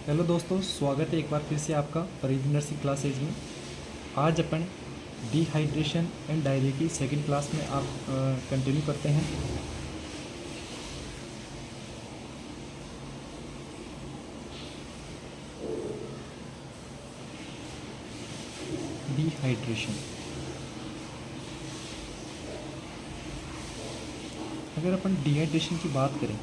Hello दोस्तों, स्वागत है एक बार फिर से आपका परिध नर्सिंग क्लासेज में। आज अपन डिहाइड्रेशन एंड डायरिया की सेकंड क्लास में आप कंटिन्यू करते हैं। डिहाइड्रेशन, अगर अपन डिहाइड्रेशन की बात करें,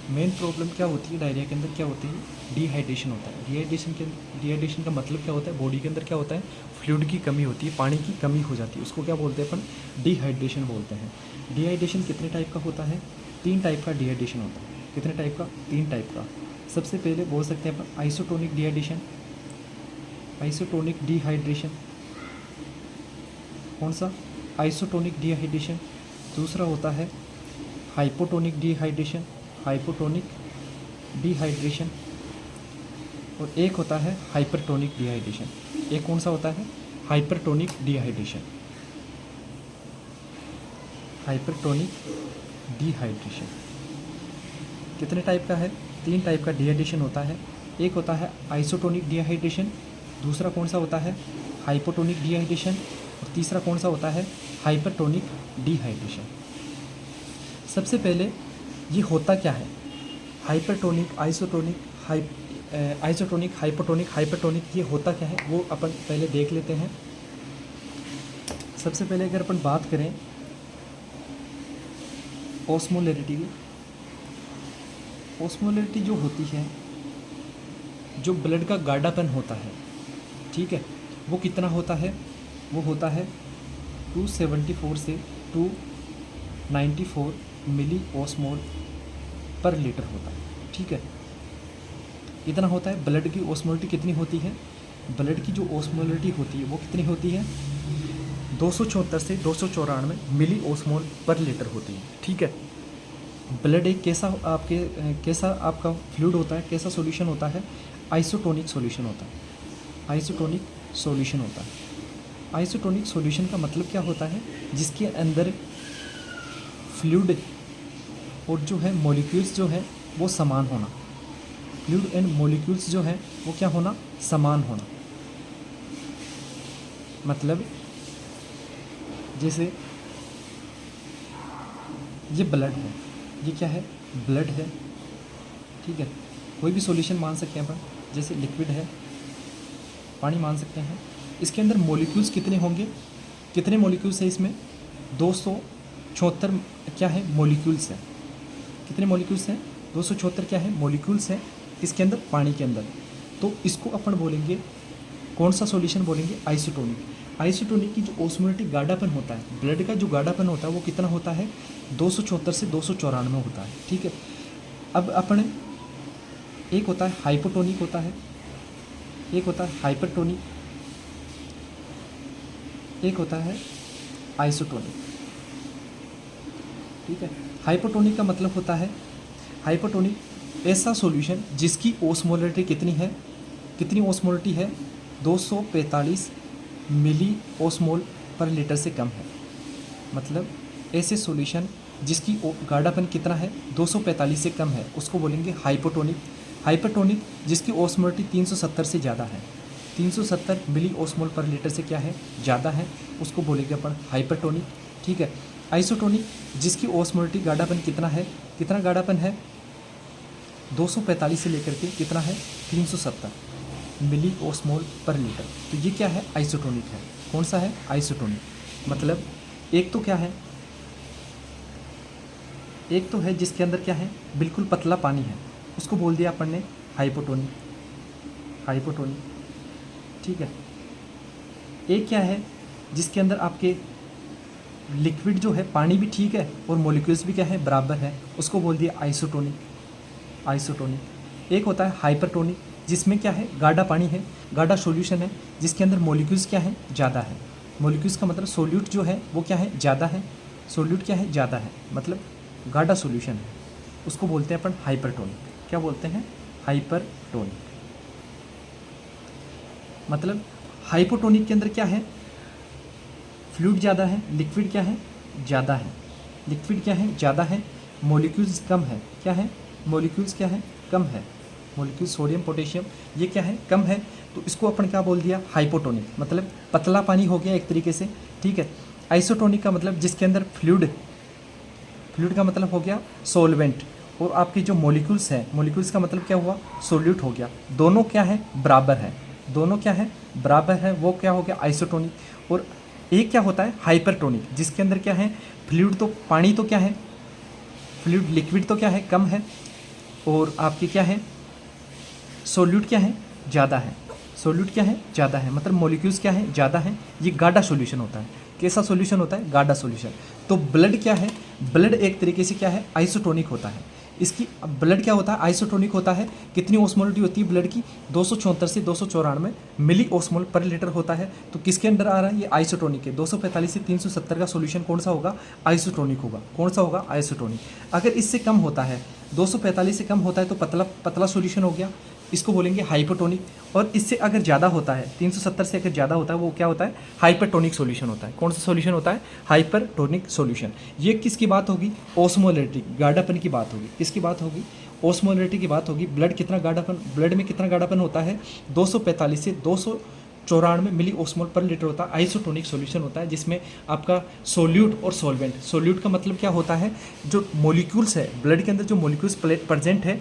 मेन प्रॉब्लम क्या होती है डायरिया के अंदर, क्या होती है? डिहाइड्रेशन होता है। डिहाइड्रेशन का मतलब क्या होता है? बॉडी के अंदर क्या होता है? फ्लूइड की कमी होती है, पानी की कमी हो जाती है, उसको क्या बोलते हैं अपन? डिहाइड्रेशन बोलते हैं। डिहाइड्रेशन कितने टाइप का होता है? 3 टाइप का डिहाइड्रेशन होता है। कितने टाइप का? 3 टाइप का। सबसे पहले बोल सकते हैं अपन आइसोटोनिक डिहाइड्रेशन। आइसोटोनिक डिहाइड्रेशन कौन सा? Isotonic dehydration. दूसरा होता है हाइपोटोनिक डिहाइड्रेशन, हाइपोटोनिक डिहाइड्रेशन। और एक होता है हाइपरटोनिक डिहाइड्रेशन। एक कौन सा होता है? Hypertonic dehydration. हाइपरटोनिक डिहाइड्रेशन कितने टाइप का है? 3 टाइप का डिहाइड्रेशन होता है। एक होता है आइसोटोनिक डिहाइड्रेशन, दूसरा कौन सा होता है? हाइपोटोनिक डिहाइड्रेशन, और तीसरा कौन सा होता है? Hypertonic dehydration. सबसे पहले ये होता क्या है? Hypertonic, isotonic, isotonic, hypotonic, hypertonic, ये होता क्या है वो अपन पहले देख लेते हैं। सबसे पहले अगर अपन बात करें ऑस्मोलैरिटी की, ऑस्मोलैरिटी जो होती है, जो ब्लड का गाढ़ापन होता है, ठीक है, वो कितना होता है? वो होता है 274 से 294 मिली ऑस्मोल पर लीटर होता है, ठीक है। इतना होता है। ब्लड की ऑस्मोलिटी कितनी होती है? ब्लड की जो ऑस्मोलिटी होती है वो कितनी होती है? 274 से 294 मिली ऑस्मोल पर लीटर होती है, ठीक है। ब्लड एक कैसा आपका फ्लूइड होता है, कैसा सॉल्यूशन होता है? आइसोटोनिक सॉल्यूशन होता है। आइसोटोनिक सॉल्यूशन होता है। आइसोटोनिक सॉल्यूशन का मतलब क्या होता है? जिसके अंदर फ्लूइड और जो है मॉलिक्यूल्स जो है वो समान होना। फ्लूइड एंड मॉलिक्यूल्स जो है वो क्या होना? समान होना। मतलब जैसे ये ब्लड है, ये क्या है? ब्लड है, ठीक है। कोई भी सॉल्यूशन मान सकते हैं अपन, जैसे लिक्विड है, पानी मान सकते हैं। इसके अंदर मॉलिक्यूल्स कितने होंगे? कितने मॉलिक्यूल्स है इसमें? 274 क्या है? मॉलिक्यूल्स है। कितने मॉलिक्यूल्स हैं? 274 क्या है? मॉलिक्यूल्स है इसके अंदर, पानी के अंदर। तो इसको अपन बोलेंगे, कौन सा सॉल्यूशन बोलेंगे? आइसोटोनिक। आइसोटोनिक की जो ऑस्मोलिटिक गाढ़ापन होता है, ब्लड का जो गाढ़ापन होता है वो कितना होता है? 274 से 294 होता है, ठीक है। अब अपन एक होता है हाइपोटोनिक होता है, एक होता है हाइपरटोनिक, एक होता है आइसोटोनिक, ठीक है। हाइपोटोनिक का मतलब होता है, हाइपोटोनिक ऐसा सॉल्यूशन जिसकी ओस्मोलरिटी कितनी है? कितनी ओस्मोलरिटी है? 245 मिली ओस्मोल पर लीटर से कम है। मतलब ऐसे सॉल्यूशन जिसकी गाढ़ापन कितना है? 245 से कम है, उसको बोलेंगे हाइपोटोनिक। हाइपरटोनिक जिसकी ओस्मोलरिटी 370 से ज़्यादा है, 370 मिली ओस्मोल पर लीटर से क्या है? ज़्यादा है, उसको बोलेंगे अपन हाइपरटोनिक, ठीक है। आइसोटोनिक जिसकी ओस्मोलरिटी गाढ़ापन कितना है? कितना गाढ़ापन है? 245 से लेकर के कितना है? 370 मिली ओस्मोल पर लीटर। तो ये क्या है? आइसोटोनिक है। कौन सा है? आइसोटोनिक। मतलब एक तो क्या है? एक तो है जिसके अंदर क्या है? बिल्कुल पतला पानी है, उसको बोल दिया अपन ने हाइपोटोनिक, हाइपोटोनिक, ठीक है। एक क्या है? जिसके अंदर आपके लिक्विड जो है, पानी भी ठीक है और मॉलिक्यूल्स भी क्या है? बराबर है, उसको बोल दिया आइसोटोनिक, आइसोटोनिक। एक होता है हाइपरटोनिक जिसमें क्या है? गाढ़ा पानी है, गाढ़ा सॉल्यूशन है, जिसके अंदर मॉलिक्यूल्स क्या है? ज़्यादा है। मॉलिक्यूल्स का मतलब सोल्यूट जो है वो क्या है? ज़्यादा है। सोल्यूट क्या है? ज़्यादा है, मतलब गाढ़ा सॉल्यूशन है, उसको बोलते हैं अपन हाइपरटोनिक। क्या बोलते हैं? हाइपरटोनिक। मतलब हाइपोटोनिक के अंदर क्या है? फ्लूइड ज़्यादा है, लिक्विड क्या है? ज़्यादा है। लिक्विड क्या है? ज़्यादा है, मॉलिक्यूल्स कम है। क्या है? मॉलिक्यूल्स क्या है? कम है। मॉलिक्यूल सोडियम पोटेशियम ये क्या है, कम है, तो इसको अपन क्या बोल दिया, हाइपोटोनिक, मतलब पतला पानी हो गया एक तरीके से, ठीक है। आइसोटोनिक का मतलब जिसके अंदर फ्लूइड का मतलब हो गया सॉल्वेंट, और आपके जो मॉलिक्यूल्स हैं, मॉलिक्यूल्स का मतलब क्या हुआ, सोल्यूट हो गया, दोनों क्या है, बराबर है, दोनों क्या है, बराबर है, वो क्या हो गया आइसोटोनिक। और एक क्या होता है हाइपरटोनिक, जिसके अंदर क्या है फ्लूइड, तो पानी तो क्या है, फ्लूइड लिक्विड तो क्या है, कम है, और आपके क्या है सोल्यूट क्या है, ज़्यादा है, सोल्यूट क्या है, ज़्यादा है, मतलब मॉलिक्यूल्स क्या है, ज़्यादा है। ये गाढ़ा सॉल्यूशन होता है, कैसा सॉल्यूशन होता है, गाढ़ा सॉल्यूशन। तो ब्लड क्या है, ब्लड एक तरीके से क्या है, आइसोटोनिक होता है। इसकी ब्लड क्या होता है, आइसोटोनिक होता है। कितनी ओस्मोलिटी होती है ब्लड की, 274 से 294 मिली ओस्मोल पर लीटर होता है। तो किसके अंडर आ रहा है, ये आइसोटोनिक है। 245 से 370 का सॉल्यूशन कौन सा होगा, आइसोटोनिक होगा। कौन सा होगा, आइसोटोनिक। अगर इससे कम होता है, 245 से कम होता है, तो पतला सॉल्यूशन हो गया, इसको बोलेंगे हाइपोटोनिक। और इससे अगर ज़्यादा होता है, 370 से अगर ज़्यादा होता है, वो क्या होता है, हाइपरटोनिक सॉल्यूशन होता है। कौन सा सॉल्यूशन होता है, हाइपरटोनिक सॉल्यूशन। ये किसकी बात होगी, ओस्मोलैरिटी, गाढ़ापन की बात होगी। किसकी बात होगी, ओस्मोलैरिटी की बात होगी। ब्लड कितना गाढ़ापन, ब्लड में कितना गाढ़ापन होता है, 245 से 294 मिली ओस्मोल पर लीटर होता है। आइसोटोनिक सॉल्यूशन होता है, जिसमें आपका सोल्यूट और सॉल्वेंट, सोल्यूट का मतलब क्या होता है, जो मॉलिक्यूल्स है ब्लड के अंदर, जो मॉलिक्यूल्स प्रेजेंट है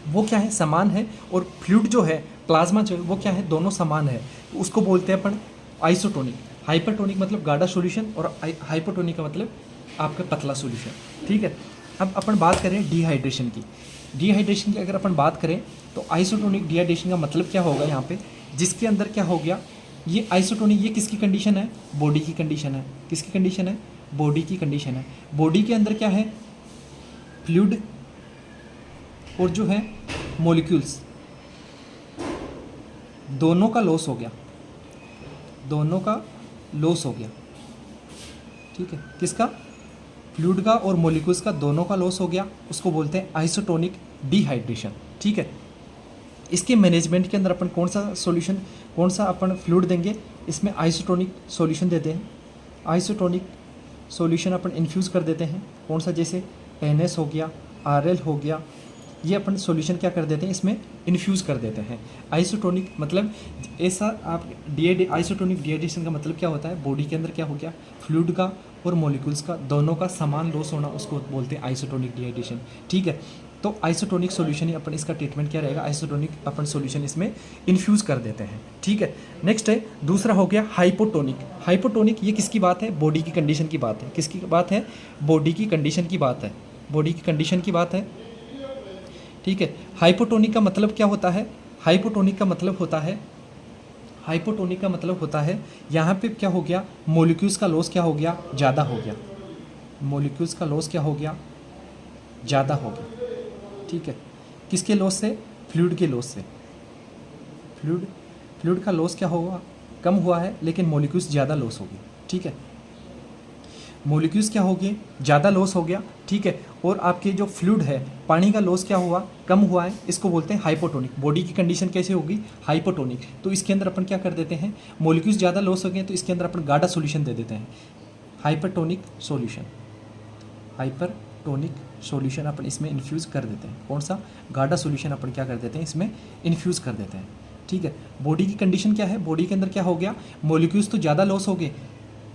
वो क्या है, समान है, और फ्लूइड जो है, प्लाज्मा जो है, वो क्या है, दोनों समान है। तो उसको बोलते हैं अपन आइसोटोनिक। हाइपरटोनिक मतलब गाढ़ा सॉल्यूशन, और हाइपोटोनिक का मतलब आपका पतला सॉल्यूशन, ठीक है। अब अपन बात करें डिहाइड्रेशन की। डिहाइड्रेशन की अगर अपन बात करें, तो आइसोटोनिक डिहाइड्रेशन का मतलब क्या होगा यहाँ पे, जिसके अंदर क्या हो गया, ये आइसोटोनिक, ये किसकी कंडीशन है, बॉडी की कंडीशन है। किसकी कंडीशन है, बॉडी की कंडीशन है। बॉडी के अंदर क्या है, फ्लूइड और जो है मॉलिक्यूल्स, दोनों का लॉस हो गया, दोनों का लॉस हो गया, ठीक है। किसका, फ्लूइड का और मॉलिक्यूल्स का, दोनों का लॉस हो गया, उसको बोलते हैं आइसोटोनिक डिहाइड्रेशन, ठीक है। इसके मैनेजमेंट के अंदर अपन कौन सा सॉल्यूशन, कौन सा अपन फ्लूइड देंगे, इसमें आइसोटोनिक सॉल्यूशन देते हैं। आइसोटोनिक सॉल्यूशन अपन इन्फ्यूज़ कर देते हैं। कौन सा, जैसे NS हो गया, RL हो गया, ये अपन सॉल्यूशन क्या कर देते हैं, इसमें इन्फ्यूज़ कर देते हैं। आइसोटोनिक मतलब ऐसा आप आइसोटोनिक डिहाइड्रेशन का मतलब क्या होता है, बॉडी के अंदर क्या हो गया, फ्लूइड का और मॉलिक्यूल्स का, दोनों का समान लॉस होना, उसको बोलते हैं आइसोटोनिक डिहाइड्रेशन, ठीक है। तो आइसोटोनिक सॉल्यूशन ही अपन, इसका ट्रीटमेंट क्या रहेगा, आइसोटोनिक अपन सॉल्यूशन इसमें इन्फ्यूज़ कर देते हैं, ठीक है। नेक्स्ट है, दूसरा हो गया हाइपोटोनिक। हाइपोटोनिक ये किसकी बात है, बॉडी की कंडीशन की बात है। किसकी बात है, बॉडी की कंडीशन की बात है, बॉडी की कंडीशन की बात है, ठीक है। हाइपोटोनिक का मतलब क्या होता है, हाइपोटोनिक का मतलब होता है, हाइपोटोनिक का मतलब होता है, यहाँ पे क्या हो गया, मॉलिक्यूल्स का लॉस क्या हो गया, ज़्यादा हो गया, मॉलिक्यूल्स का लॉस क्या हो गया, ज़्यादा हो गया, ठीक है। किसके लॉस से, फ्लूइड के लॉस से। फ्लूइड का लॉस क्या होगा, कम हुआ है, लेकिन मॉलिक्यूल्स ज़्यादा लॉस हो गए, ठीक है। मॉलिक्यूल्स क्या हो गए, ज़्यादा लॉस हो गया, ठीक है। और आपके जो फ्लूइड है, पानी का लॉस क्या हुआ, कम हुआ है, इसको बोलते हैं हाइपोटोनिक। बॉडी की कंडीशन कैसे होगी, हाइपोटोनिक। तो इसके अंदर अपन क्या कर देते हैं, मॉलिक्यूल्स ज़्यादा लॉस हो गए, तो इसके अंदर अपन गाढ़ा सॉल्यूशन दे देते हैं, हाइपरटोनिक सॉल्यूशन। हाइपरटोनिक सॉल्यूशन अपन इसमें इन्फ्यूज़ कर देते हैं। कौन सा, गाढ़ा सॉल्यूशन अपन क्या कर देते हैं, इसमें इन्फ्यूज़ कर देते हैं, ठीक है। बॉडी की कंडीशन क्या है, बॉडी के अंदर क्या हो गया, मॉलिक्यूल्स तो ज़्यादा लॉस हो गए,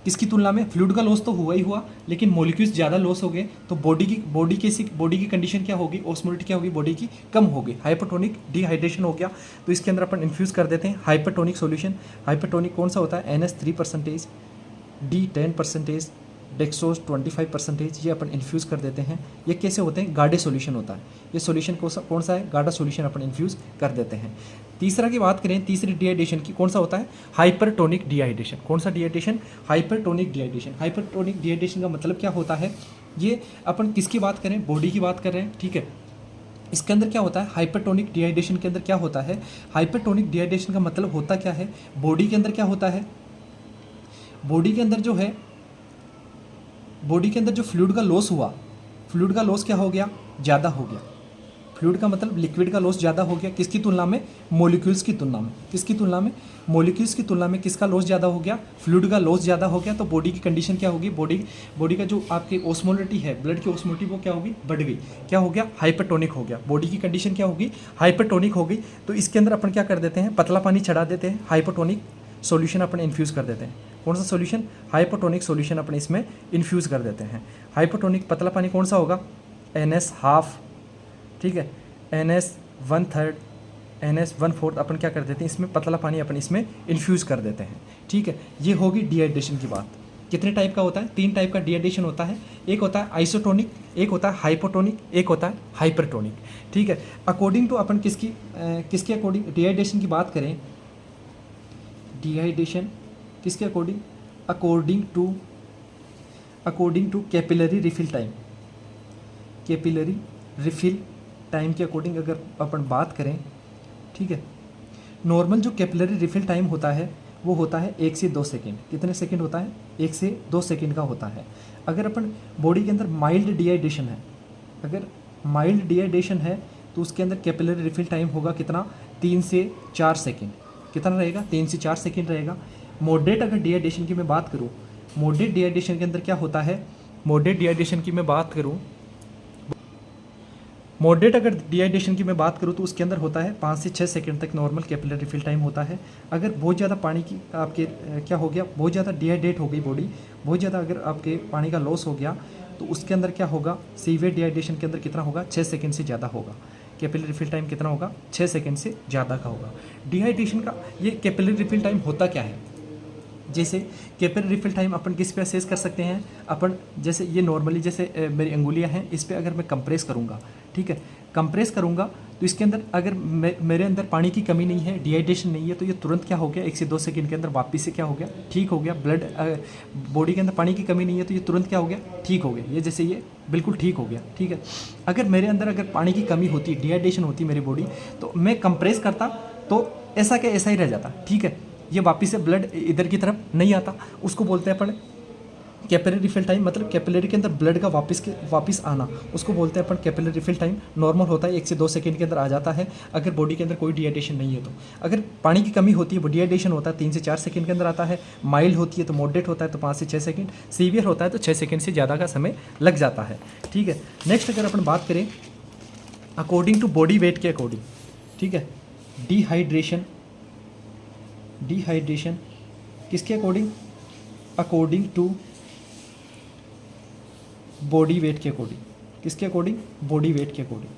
किसकी तुलना में, फ्लूइड का लॉस तो हुआ ही हुआ, लेकिन मॉलिक्यूल्स ज़्यादा लॉस हो गए, तो बॉडी की कंडीशन क्या होगी, ओस्मोलिटी क्या होगी, बॉडी की कम हो गई, हाइपोटोनिक डिहाइड्रेशन हो गया। तो इसके अंदर अपन इन्फ्यूज़ कर देते हैं हाइपरटोनिक सॉल्यूशन। हाइपरटोनिक कौन सा होता है, NS 3%, D 10%, डेक्सोज 25%, ये अपन इन्फ्यूज़ कर देते हैं। ये कैसे होते हैं, गाढ़े सॉल्यूशन होता है। ये सॉल्यूशन कौन सा है, गाढ़ा सॉल्यूशन अपन इन्फ्यूज़ कर देते हैं। तीसरा की बात करें, तीसरी डिहाइड्रेशन की, कौन सा होता है, हाइपरटोनिक डिहाइड्रेशन। कौन सा dehydration, hypertonic dehydration. Hypertonic dehydration का मतलब क्या होता है, ये अपन किसकी बात करें, बॉडी की बात कर रहे हैं, ठीक है। इसके अंदर क्या होता है, हाइपरटोनिक डिहाइड्रेशन के अंदर क्या होता है, हाइपरटोनिक डिहाइड्रेशन का मतलब होता क्या है, बॉडी के अंदर क्या होता है, बॉडी के अंदर जो है, बॉडी के अंदर जो फ्लूइड का लॉस हुआ, फ्लूइड का लॉस क्या हो गया, ज़्यादा हो गया, फ्लूइड का मतलब लिक्विड का लॉस ज़्यादा हो गया, किसकी तुलना में? मॉलिक्यूल्स की तुलना में। किसकी तुलना में? मॉलिक्यूल्स की तुलना में किसका लॉस ज़्यादा हो गया? फ्लूइड का लॉस ज़्यादा हो गया। तो बॉडी की कंडीशन क्या होगी? बॉडी का जो आपकी ऑस्मोलिटी है, ब्लड की ऑस्मोलिटी, वो क्या होगी? बढ़ गई। क्या हो गया? हाइपरटोनिक हो गया। बॉडी की कंडीशन क्या होगी? हाइपरटोनिक हो गई। तो इसके अंदर अपन क्या कर देते हैं? पतला पानी चढ़ा देते हैं, हाइपरटोनिक सॉल्यूशन अपन इन्फ्यूज़ कर देते हैं। कौन सा सॉल्यूशन? हाइपरटोनिक सॉल्यूशन अपन इसमें इन्फ्यूज़ कर देते हैं। हाइपरटोनिक पतला पानी कौन सा होगा? NS½ ठीक है, NS⅓, NS⅓ अपन क्या कर देते हैं? इसमें पतला पानी अपन इसमें इन्फ्यूज़ कर देते हैं। ठीक है, ये होगी डिहाइड्रेशन की बात। कितने टाइप का होता है? 3 टाइप का डिहाइड्रेशन होता है। एक होता है आइसोटोनिक, एक होता है हाइपोटोनिक, एक होता है हाइपरटोनिक। ठीक है, अकॉर्डिंग टू अपन किसके अकॉर्डिंग डिहाइड्रेशन की बात करें? डिहाइड्रेशन किसके according? According to capillary refill time. Capillary refill time के अकॉर्डिंग अगर अपन बात करें, ठीक है, नॉर्मल जो कैपिलरी रिफिल टाइम होता है वो होता है 1 से 2 सेकेंड। कितने सेकेंड होता है? 1 से 2 सेकेंड का होता है। अगर अपन बॉडी के अंदर माइल्ड डिहाइड्रेशन है, अगर माइल्ड डिहाइड्रेशन है तो उसके अंदर कैपिलरी रिफिल टाइम होगा कितना? 3 से 4 सेकेंड। कितना रहेगा? 3 से 4 सेकेंड रहेगा। मॉडरेट अगर डिहाइड्रेशन की मैं बात करूँ, मॉडरेट डिहाइड्रेशन के अंदर क्या होता है? मॉडरेट डिहाइड्रेशन की मैं बात करूँ, मॉडरेट अगर डिहाइड्रेशन की मैं बात करूँ तो उसके अंदर होता है 5 से 6 सेकंड तक नॉर्मल कैपिलरी रिफिल टाइम होता है। अगर बहुत ज़्यादा पानी की आपके क्या हो गया, बहुत ज़्यादा डिहाइड्रेट हो गई बॉडी, बहुत ज़्यादा अगर आपके पानी का लॉस हो गया तो उसके अंदर क्या होगा? सीवियर डिहाइड्रेशन के अंदर कितना होगा? 6 सेकंड से ज़्यादा होगा। कैपिलरी रिफिल टाइम कितना होगा? 6 सेकंड से ज़्यादा का होगा। डिहाइड्रेशन का ये कैपिलरी रिफिल टाइम होता क्या है? जैसे कैपिलरी रिफिल टाइम अपन किस पे असेस कर सकते हैं? अपन जैसे ये नॉर्मली जैसे मेरी अंगुलियां हैं, इस पे अगर मैं कंप्रेस करूँगा, ठीक है, कंप्रेस करूँगा तो इसके अंदर अगर मेरे अंदर पानी की कमी नहीं है, डिहाइड्रेशन नहीं है, तो ये तुरंत क्या हो गया? 1 से 2 सेकंड के अंदर वापस से क्या हो गया? ठीक हो गया। ब्लड बॉडी के अंदर पानी की कमी नहीं है तो ये तुरंत क्या हो गया? ठीक हो गया। ये जैसे ये बिल्कुल ठीक हो गया। ठीक है, अगर मेरे अंदर अगर पानी की कमी होती, डिहाइड्रेशन होती मेरी बॉडी, तो मैं कंप्रेस करता तो ऐसा क्या ऐसा ही रह जाता। ठीक है, ये वापस से ब्लड इधर की तरफ नहीं आता, उसको बोलते हैं अपन कैपिलरी रिफिल टाइम। मतलब कैपिलरी के अंदर ब्लड का वापस आना, उसको बोलते हैं अपन कैपिलरी रिफिल टाइम। नॉर्मल होता है 1 से 2 सेकंड के अंदर आ जाता है अगर बॉडी के अंदर कोई डिहाइड्रेशन नहीं है तो। अगर पानी की कमी होती है, वो डिहाइड्रेशन होता है 3 से 4 सेकंड के अंदर आता है। माइल्ड होती है तो मॉडरेट होता है तो 5 से 6 सेकंड। सीवियर होता है तो 6 सेकंड से ज़्यादा का समय लग जाता है। ठीक है, नेक्स्ट अगर अपन बात करें अकॉर्डिंग टू बॉडी वेट के अकॉर्डिंग, ठीक है, डिहाइड्रेशन किसके according? According to body weight के अकॉर्डिंग। किसके अकॉर्डिंग? बॉडी वेट के अकॉर्डिंग।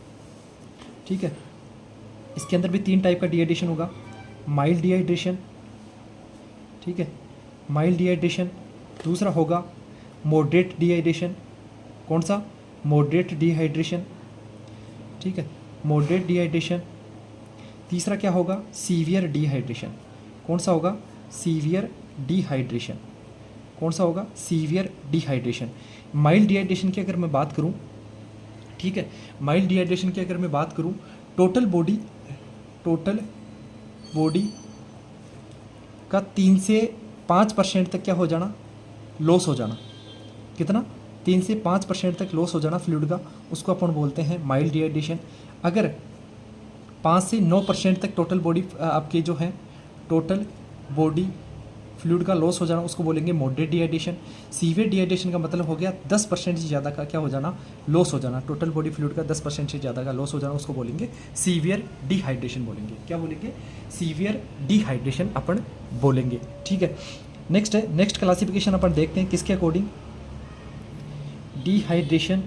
ठीक है, इसके अंदर भी 3 टाइप का डिहाइड्रेशन होगा। माइल्ड डिहाइड्रेशन, ठीक है, माइल्ड डिहाइड्रेशन। दूसरा होगा मॉडरेट डिहाइड्रेशन। कौन सा? Moderate dehydration. ठीक है, मॉडरेट डिहाइड्रेशन। तीसरा क्या होगा? Severe dehydration. कौन सा होगा? Severe dehydration. कौन सा होगा? Severe dehydration. माइल्ड डिहाइड्रेशन की अगर मैं बात करूं, ठीक है, माइल्ड डिहाइड्रेशन की अगर मैं बात करूं, टोटल बॉडी का 3 से 5% तक क्या हो जाना? लॉस हो जाना। कितना? 3 से 5% तक लॉस हो जाना फ्लूइड का, उसको अपन बोलते हैं माइल्ड डिहाइड्रेशन। अगर 5 से 9% तक टोटल बॉडी आपके जो है टोटल बॉडी फ्लूइड का लॉस हो जाना, उसको बोलेंगे मॉडरेट डिहाइड्रेशन। सीवियर डिहाइड्रेशन का मतलब हो गया 10% से ज़्यादा का क्या हो जाना? लॉस हो जाना। टोटल बॉडी फ्लूइड का 10% से ज़्यादा का लॉस हो जाना, उसको बोलेंगे सीवियर डिहाइड्रेशन बोलेंगे। क्या बोलेंगे? सीवियर डिहाइड्रेशन अपन बोलेंगे। ठीक है, नेक्स्ट है, नेक्स्ट क्लासिफिकेशन अपन देखते हैं किसके अकॉर्डिंग? डिहाइड्रेशन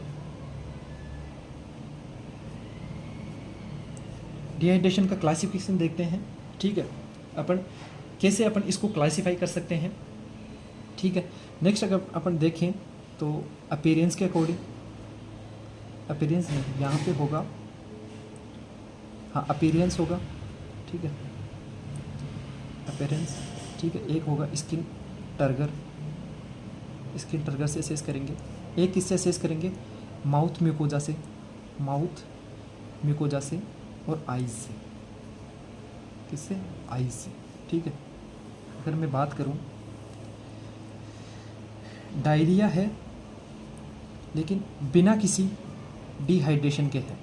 का क्लासिफिकेशन देखते हैं। ठीक है, अपन कैसे अपन इसको क्लासिफाई कर सकते हैं। ठीक है, नेक्स्ट अगर अपन देखें तो अपीयरेंस के अकॉर्डिंग, अपीयरेंस नहीं, यहाँ पे होगा, हाँ अपीयरेंस होगा। ठीक है, अपीयरेंस। ठीक है, एक होगा स्किन टर्गर, स्किन टर्गर से असेस करेंगे। एक किससे असेस करेंगे? माउथ म्यूकोजा से, माउथ म्यूकोजा से और आइज से। किससे? आइज से। ठीक है, अगर मैं बात करूं, डायरिया है लेकिन बिना किसी डिहाइड्रेशन के है,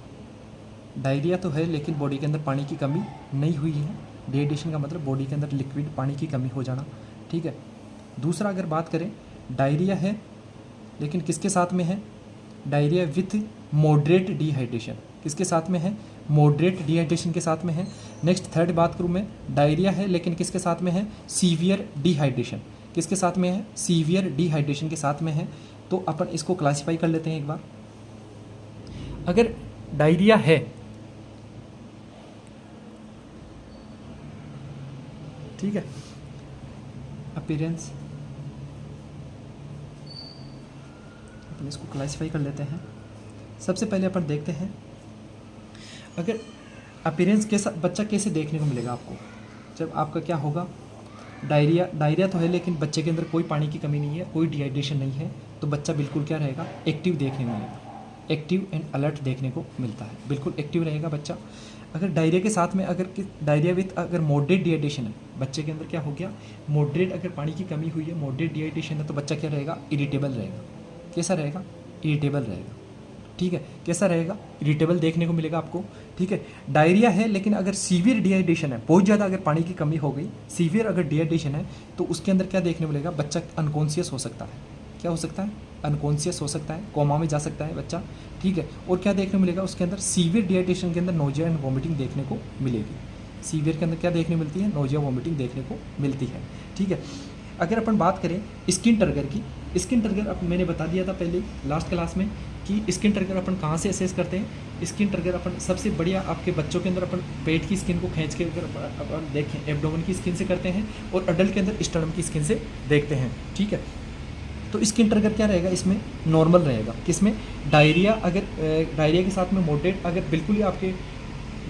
डायरिया तो है लेकिन बॉडी के अंदर पानी की कमी नहीं हुई है। डिहाइड्रेशन का मतलब बॉडी के अंदर लिक्विड पानी की कमी हो जाना, ठीक है। दूसरा अगर बात करें, डायरिया है लेकिन किसके साथ में है? डायरिया विथ मॉडरेट डिहाइड्रेशन, किसके साथ में है? मॉडरेट डिहाइड्रेशन के साथ में है। नेक्स्ट थर्ड बात करूँ मैं, डायरिया है लेकिन किसके साथ में है? सीवियर डिहाइड्रेशन, किसके साथ में है? सीवियर डिहाइड्रेशन के साथ में है। तो अपन इसको क्लासीफाई कर लेते हैं एक बार। अगर डायरिया है, ठीक है, अपीयरेंस, अपन इसको क्लासीफाई कर लेते हैं। सबसे पहले अपन देखते हैं अगर अपीयरेंस कैसा, बच्चा कैसे देखने को मिलेगा आपको जब आपका क्या होगा? डायरिया तो है लेकिन बच्चे के अंदर कोई पानी की कमी नहीं है, कोई डिहाइड्रेशन नहीं है, तो बच्चा बिल्कुल क्या रहेगा? एक्टिव देखने को मिलेगा, एक्टिव एंड अलर्ट देखने को मिलता है, बिल्कुल एक्टिव रहेगा बच्चा। अगर डायरिया के साथ में डायरिया विथ अगर मॉडरेट डिहाइड्रेशन है, बच्चे के अंदर क्या हो गया? मॉडरेट अगर पानी की कमी हुई है, मॉडरेट डिहाइड्रेशन है, तो बच्चा क्या रहेगा? इरिटेबल रहेगा। कैसा रहेगा? इरिटेबल रहेगा, ठीक है। कैसा रहेगा? इरिटेबल देखने को मिलेगा आपको, ठीक है। डायरिया है लेकिन अगर सीवियर डिहाइड्रेशन है, बहुत ज़्यादा अगर पानी की कमी हो गई, सीवियर अगर डिहाइड्रेशन है, तो उसके अंदर क्या देखने को मिलेगा? बच्चा अनकॉन्शियस हो सकता है। क्या हो सकता है? अनकॉन्शियस हो सकता है, कोमा में जा सकता है बच्चा, ठीक है। और क्या देखने को मिलेगा उसके अंदर? सीवियर डिहाइड्रेशन के अंदर नोजिया एंड वॉमिटिंग देखने को मिलेगी। सीवियर के अंदर क्या देखने मिलती है? नोजिया वॉमिटिंग देखने को मिलती है, ठीक है। अगर अपन बात करें स्किन ट्रिगर की, स्किन ट्रिगर अब मैंने बता दिया था पहले लास्ट क्लास में कि स्किन ट्रिगर अपन कहाँ से असेस करते हैं। स्किन ट्रिगर अपन सबसे बढ़िया आपके बच्चों के अंदर अपन पेट की स्किन को खींच के अगर अपन देखें, एब्डोमेन की स्किन से करते हैं, और अडल्ट के अंदर स्टर्नम की स्किन से देखते हैं, ठीक है। तो स्किन ट्रिगर क्या रहेगा? इसमें नॉर्मल रहेगा। किसमें? डायरिया, अगर डायरिया के साथ में मॉडरेट, अगर बिल्कुल ही आपके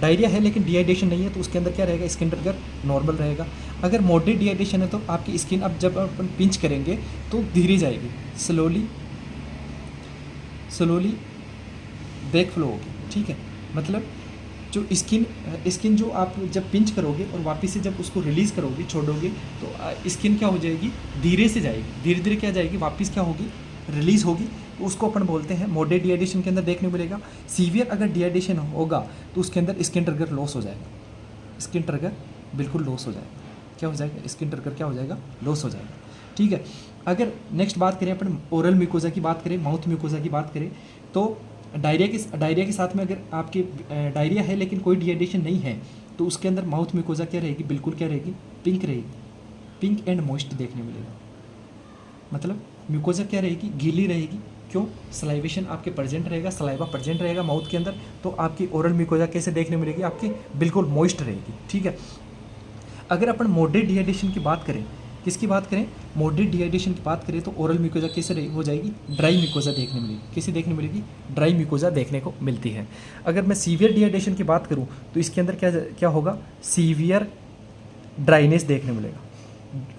डायरिया है लेकिन डिहाइड्रेशन नहीं है, तो उसके अंदर क्या रहेगा? स्किन ट्रिगर नॉर्मल रहेगा। अगर मॉडरेट डिहाइड्रेशन है तो आपकी स्किन, अब जब अपन पिंच करेंगे तो धीरे जाएगी, स्लोली बैक फ्लो होगी, ठीक है। मतलब जो स्किन जो आप जब पिंच करोगे और वापस से जब उसको रिलीज़ करोगे, छोड़ोगे, तो स्किन क्या हो जाएगी? धीरे से जाएगी, धीरे धीरे क्या जाएगी? वापस क्या होगी? रिलीज़ होगी। तो उसको अपन बोलते हैं मॉडरेट डिहाइड्रेशन के अंदर देखने को मिलेगा। सीवियर अगर डिहाइड्रेशन होगा तो उसके अंदर स्किन ट्रिगर लॉस हो जाएगा, स्किन ट्रिगर बिल्कुल लॉस हो जाएगा। क्या हो जाएगा? स्किन ट्रिगर क्या हो जाएगा? लॉस हो जाएगा, ठीक है। अगर नेक्स्ट बात करें अपन ओरल म्यूकोजा की बात करें, माउथ म्यूकोजा की बात करें, तो डायरिया के साथ में अगर आपके डायरिया है लेकिन कोई डिहाइड्रेशन नहीं है, तो उसके अंदर माउथ म्यूकोजा क्या रहेगी? बिल्कुल क्या रहेगी? पिंक रहेगी, पिंक एंड मॉइस्ट देखने मिलेगा। मतलब म्यूकोजा क्या रहेगी? गीली रहेगी। क्यों? सलाइवेशन आपके प्रेजेंट रहेगा, सलाइवा प्रेजेंट रहेगा माउथ के अंदर, तो आपकी ओरल म्यूकोजा कैसे देखने मिलेगी? आपकी बिल्कुल मॉइस्ट रहेगी, ठीक है। अगर अपन मॉडरेट डिहाइड्रेशन की बात करें, किसकी बात करें? मॉडरेट डिहाइड्रेशन की बात करें, तो ओरल म्यूकोजा कैसे हो जाएगी? ड्राई म्यूकोजा देखने मिलेगी। कैसे देखने मिलेगी? ड्राई म्यूकोजा देखने को मिलती है। अगर मैं सीवियर डिहाइड्रेशन की बात करूं तो इसके अंदर क्या होगा? सीवियर ड्राइनेस देखने मिलेगा,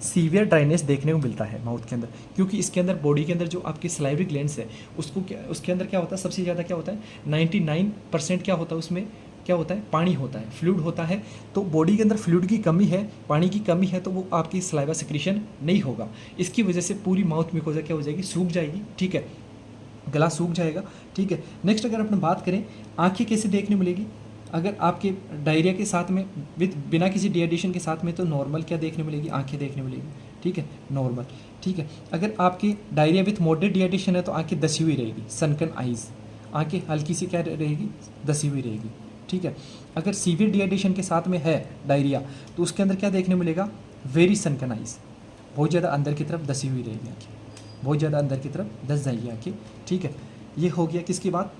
सीवियर ड्राइनेस देखने को मिलता है माउथ के अंदर, क्योंकि इसके अंदर बॉडी के अंदर जो आपकी सलाइवरी ग्लैंड्स है उसके अंदर क्या होता है? सबसे ज़्यादा क्या होता है? 99% क्या होता है उसमें? क्या होता है? पानी होता है, फ्लूइड होता है। तो बॉडी के अंदर फ्लूइड की कमी है, पानी की कमी है, तो वो आपकी सलाइवा सिक्रीशन नहीं होगा। इसकी वजह से पूरी माउथ म्यूकोजा क्या हो जाएगी? सूख जाएगी, ठीक है, गला सूख जाएगा, ठीक है। नेक्स्ट अगर अपन बात करें, आँखें कैसे देखने मिलेगी? अगर आपके डायरिया के साथ में बिना किसी डिहाइड्रेशन के साथ में, तो नॉर्मल क्या देखने मिलेगी? आँखें देखने मिलेगी, ठीक है, नॉर्मल, ठीक है। अगर आपकी डायरिया विथ मॉडरेट डिहाइड्रेशन है तो आँखें दसी हुई रहेगी, सनकन आइज़, आँखें हल्की सी क्या रहेगी? दसी हुई रहेगी, ठीक है। अगर सीवियर डिहाइड्रेशन के साथ में है डायरिया, तो उसके अंदर क्या देखने मिलेगा? वेरी सनकन आइज़, बहुत ज़्यादा अंदर की तरफ दसी हुई रहेगी आँखें, बहुत ज़्यादा अंदर की तरफ दस जाएगी आँखें, ठीक है। ये हो गया किसकी बात?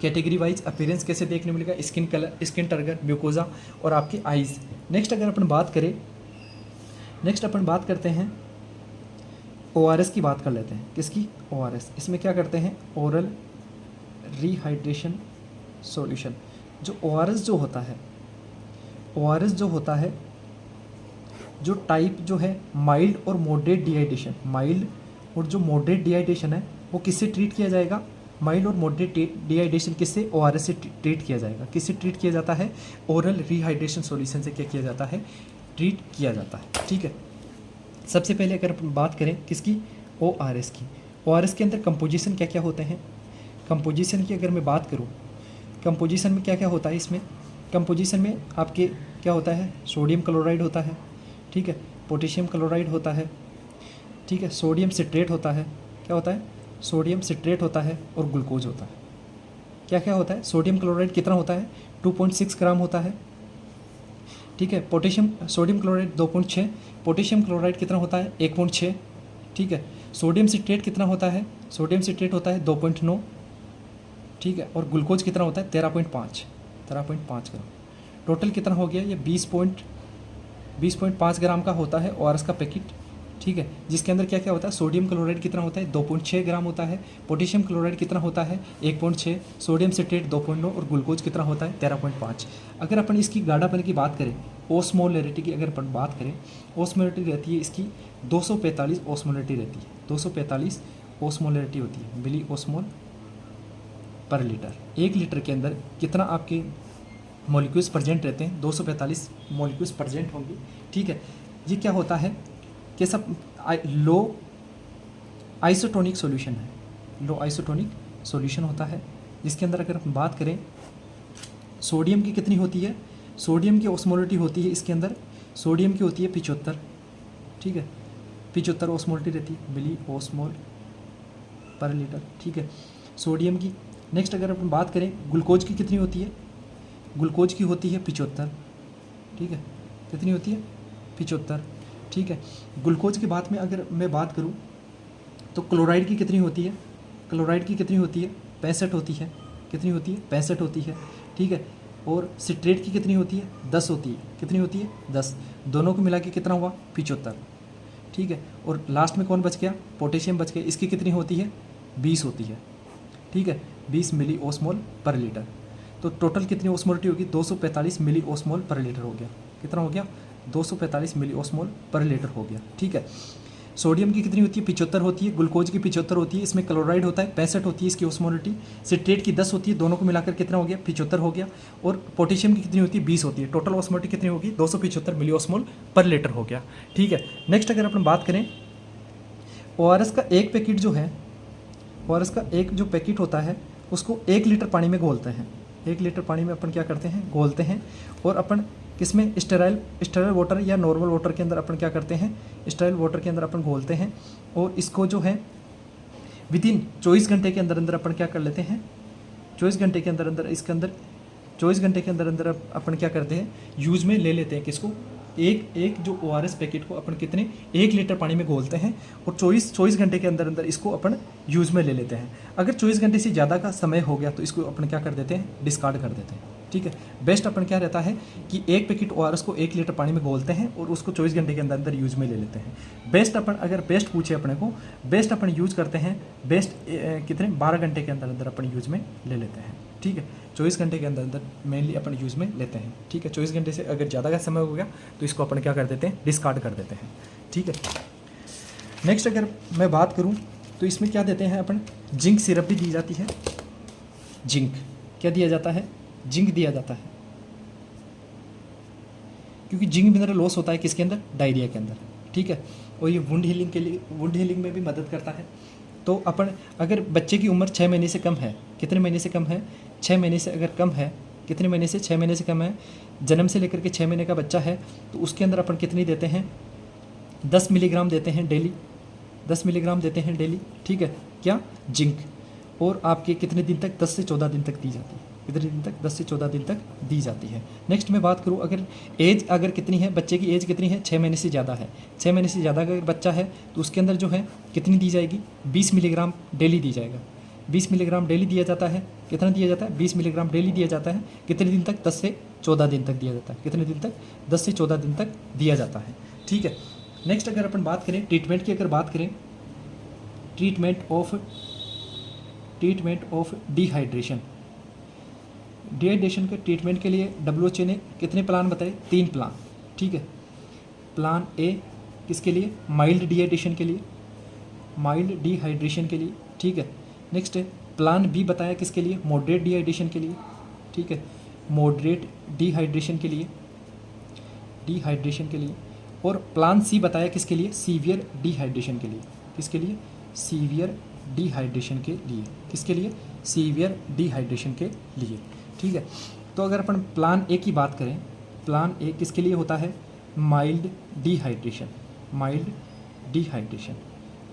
कैटेगरी वाइज अपीयरेंस कैसे देखने मिलेगा? Skin colour, skin trigger, mucosa और आपकी आइज़। नेक्स्ट अगर अपन बात करें, नेक्स्ट अपन बात करते हैं ORS की बात कर लेते हैं। किसकी? ORS। इसमें क्या करते हैं? Oral rehydration solution. जो ORS जो होता है, ORS जो होता है, जो टाइप जो है माइल्ड और मॉडरेट डिहाइड्रेशन, माइल्ड और जो मॉडरेट डिहाइड्रेशन है वो किससे ट्रीट किया जाएगा? माइल्ड और मॉडरेट डिहाइड्रेशन किससे? ORS से ट्रीट किया जाएगा। किससे ट्रीट किया जाता है? ओरल रिहाइड्रेशन सॉल्यूशन से क्या किया जाता है? ट्रीट किया जाता है, ठीक है। सबसे पहले अगर अपन बात करें किसकी? ORS की। ORS के अंदर कंपोजिशन क्या क्या होते हैं? कंपोजिशन की अगर मैं बात करूं, कंपोजिशन में क्या क्या होता है इसमें, कंपोजिशन में आपके क्या होता है, सोडियम क्लोराइड होता है, ठीक है, पोटेशियम क्लोराइड होता है, ठीक है, सोडियम सिट्रेट होता है, क्या होता है, सोडियम सिट्रेट होता है, और ग्लूकोज होता है। क्या क्या होता है, सोडियम क्लोराइड कितना होता है, 2.6 ग्राम होता है, ठीक है, potassium sodium chloride 2.6, potassium chloride कितना होता है, 1.6, ठीक है, सोडियम सिट्रेट कितना होता है, सोडियम सिट्रेट होता है 2.9, ठीक है, और ग्लूकोज कितना होता है 13.5 ग्राम। टोटल कितना हो गया, ये 20.5 ग्राम का होता है ORS का पैकेट, ठीक है, जिसके अंदर क्या क्या होता है, सोडियम क्लोराइड कितना होता है 2.6 ग्राम होता है, पोटेशियम क्लोराइड कितना होता है 1.6, सोडियम सिट्रेट 2.9, और ग्लूकोज कितना होता है 13.5। अगर अपन इसकी गाढ़ापन की बात करें, ओस्मोलरिटी की अगर अपन बात करें, ओस्मोलरिटी रहती है इसकी 245 ओस्मोलरिटी रहती है, 245 ओस्मोलरिटी होती है, मिली ओस्मोल पर लीटर। 1 लीटर के अंदर कितना आपके मॉलिक्यूल्स प्रेजेंट रहते हैं, 245 मॉलिक्यूल्स प्रेजेंट होंगे, ठीक है। ये क्या होता है, कैसा लो आइसोटोनिक सॉल्यूशन है, लो आइसोटोनिक सॉल्यूशन होता है, जिसके अंदर अगर हम बात करें सोडियम की कितनी होती है, सोडियम की ओस्मोलरिटी होती है इसके अंदर, सोडियम की होती है 75, ठीक है, 75 ओस्मोलरिटी रहती है, मिली ओस्मोल पर लीटर, ठीक है, सोडियम की। नेक्स्ट अगर अपन बात करें ग्लूकोज की कितनी होती है, ग्लूकोज की होती है 75, ठीक है, कितनी होती है 75, ठीक है। ग्लूकोज की बात में अगर मैं बात करूं तो क्लोराइड की कितनी होती है, क्लोराइड की कितनी होती है 65 होती है, कितनी होती है 65 होती है, ठीक है, और सिट्रेट की कितनी होती है 10 होती है, कितनी होती है 10, दोनों को मिला के कितना हुआ 75, ठीक है, और लास्ट में कौन बच गया, पोटेशियम बच गया, इसकी कितनी होती है 20 होती है, ठीक है, 20 मिली ओस्मोल पर लीटर। तो टोटल कितनी ओस्मोलरिटी होगी, 245 मिली ओस्मोल पर लीटर हो गया, कितना हो गया 245 मिली ओस्मोल पर लीटर हो गया, ठीक है। सोडियम की कितनी होती है 75 होती है, ग्लूकोज की 75 होती है, इसमें क्लोराइड होता है 65 होती है इसकी ओस्मोलरिटी, सिट्रेट की 10 होती है, दोनों को मिलाकर कितना हो गया 75 हो गया, और पोटेशियम की कितनी होती है 20 होती है, टोटल ओस्मोलरिटी कितनी होगी 275 मिली ओस्मोल पर लीटर हो गया, ठीक है। नेक्स्ट अगर अपन बात करें ORS का एक पैकेट जो है, ORS का एक जो पैकेट होता है उसको 1 लीटर पानी में घोलते हैं, 1 लीटर पानी में अपन क्या करते हैं घोलते हैं, और अपन किसमें स्टेराइल वाटर या नॉर्मल वाटर के अंदर अपन क्या करते हैं, स्टेराइल वाटर के अंदर अपन घोलते हैं, और इसको जो है विदिन 24 घंटे के अंदर अंदर अपन क्या कर लेते हैं, 24 घंटे के अंदर अंदर इसके अंदर 24 घंटे के अंदर अंदर अपन क्या करते हैं यूज़ में ले लेते हैं, किसको, एक जो ORS पैकेट को अपन कितने 1 लीटर पानी में घोलते हैं, और 24 घंटे के अंदर अंदर इसको अपन यूज़ में ले लेते हैं। अगर 24 घंटे से ज़्यादा का समय हो गया तो इसको अपन क्या कर देते हैं, डिस्कार्ड कर देते हैं, ठीक है। बेस्ट अपन क्या रहता है कि एक पैकेट ORS को 1 लीटर पानी में घोलते हैं और उसको 24 घंटे के अंदर अंदर यूज़ में ले लेते हैं। बेस्ट अपन अगर बेस्ट पूछे अपने को, बेस्ट अपन यूज़ करते हैं, बेस्ट कितने 12 घंटे के अंदर अंदर अपन यूज़ में ले लेते हैं, ठीक है। 24 घंटे के अंदर अंदर मेनली अपन यूज़ में लेते हैं, ठीक है। 24 घंटे से अगर ज़्यादा का समय हो गया तो इसको अपन क्या कर देते हैं, डिस्कार्ड कर देते हैं, ठीक है। नेक्स्ट अगर मैं बात करूं तो इसमें क्या देते हैं अपन, जिंक सिरप भी दी जाती है, जिंक क्या दिया जाता है, जिंक दिया जाता है, क्योंकि जिंक मिनरल लॉस होता है किसके अंदर, डायरिया के अंदर, ठीक है, और ये वुंड हीलिंग के लिए, वुंड हीलिंग में भी मदद करता है। तो अपन अगर बच्चे की उम्र 6 महीने से कम है, कितने महीने से कम है, 6 महीने से अगर कम है, कितने महीने से 6 महीने से कम है, जन्म से लेकर के 6 महीने का बच्चा है, तो उसके अंदर अपन कितनी देते हैं, 10 मिलीग्राम देते हैं डेली, 10 मिलीग्राम देते हैं डेली, ठीक है, क्या जिंक, और आपके कितने दिन तक, 10 से 14 दिन तक दी जाती है, कितने दिन तक, 10 से 14 दिन तक दी जाती है। नेक्स्ट मैं बात करूँ अगर एज अगर कितनी है, बच्चे की एज कितनी है, 6 महीने से ज़्यादा है, 6 महीने से ज़्यादा अगर बच्चा है तो उसके अंदर जो है कितनी दी जाएगी, 20 मिलीग्राम डेली दी जाएगा, 20 मिलीग्राम डेली दिया जाता है, कितना दिया जाता है 20 मिलीग्राम डेली दिया जाता है, कितने दिन तक, 10 से 14 दिन तक दिया जाता है, कितने दिन तक, 10 से 14 दिन तक दिया जाता है, ठीक है। नेक्स्ट अगर अपन बात करें ट्रीटमेंट की, अगर बात करें ट्रीटमेंट ऑफ डिहाइड्रेशन, डिहाइड्रेशन के ट्रीटमेंट के लिए WHO ने कितने प्लान बताए, 3 प्लान, ठीक है। प्लान ए किसके लिए, माइल्ड डिहाइड्रेशन के लिए, माइल्ड डिहाइड्रेशन के लिए, ठीक है। नेक्स्ट प्लान बी बताया किसके लिए, मॉडरेट डिहाइड्रेशन के लिए, ठीक है, मॉडरेट डिहाइड्रेशन के लिए, डिहाइड्रेशन के लिए, और प्लान सी बताया किसके लिए, सीवियर डिहाइड्रेशन के लिए, किसके लिए, सीवियर डिहाइड्रेशन के लिए, किसके लिए, सीवियर डिहाइड्रेशन के लिए, ठीक है। तो अगर अपन प्लान ए की बात करें, प्लान ए किसके लिए होता है? Mild dehydration. Mild dehydration,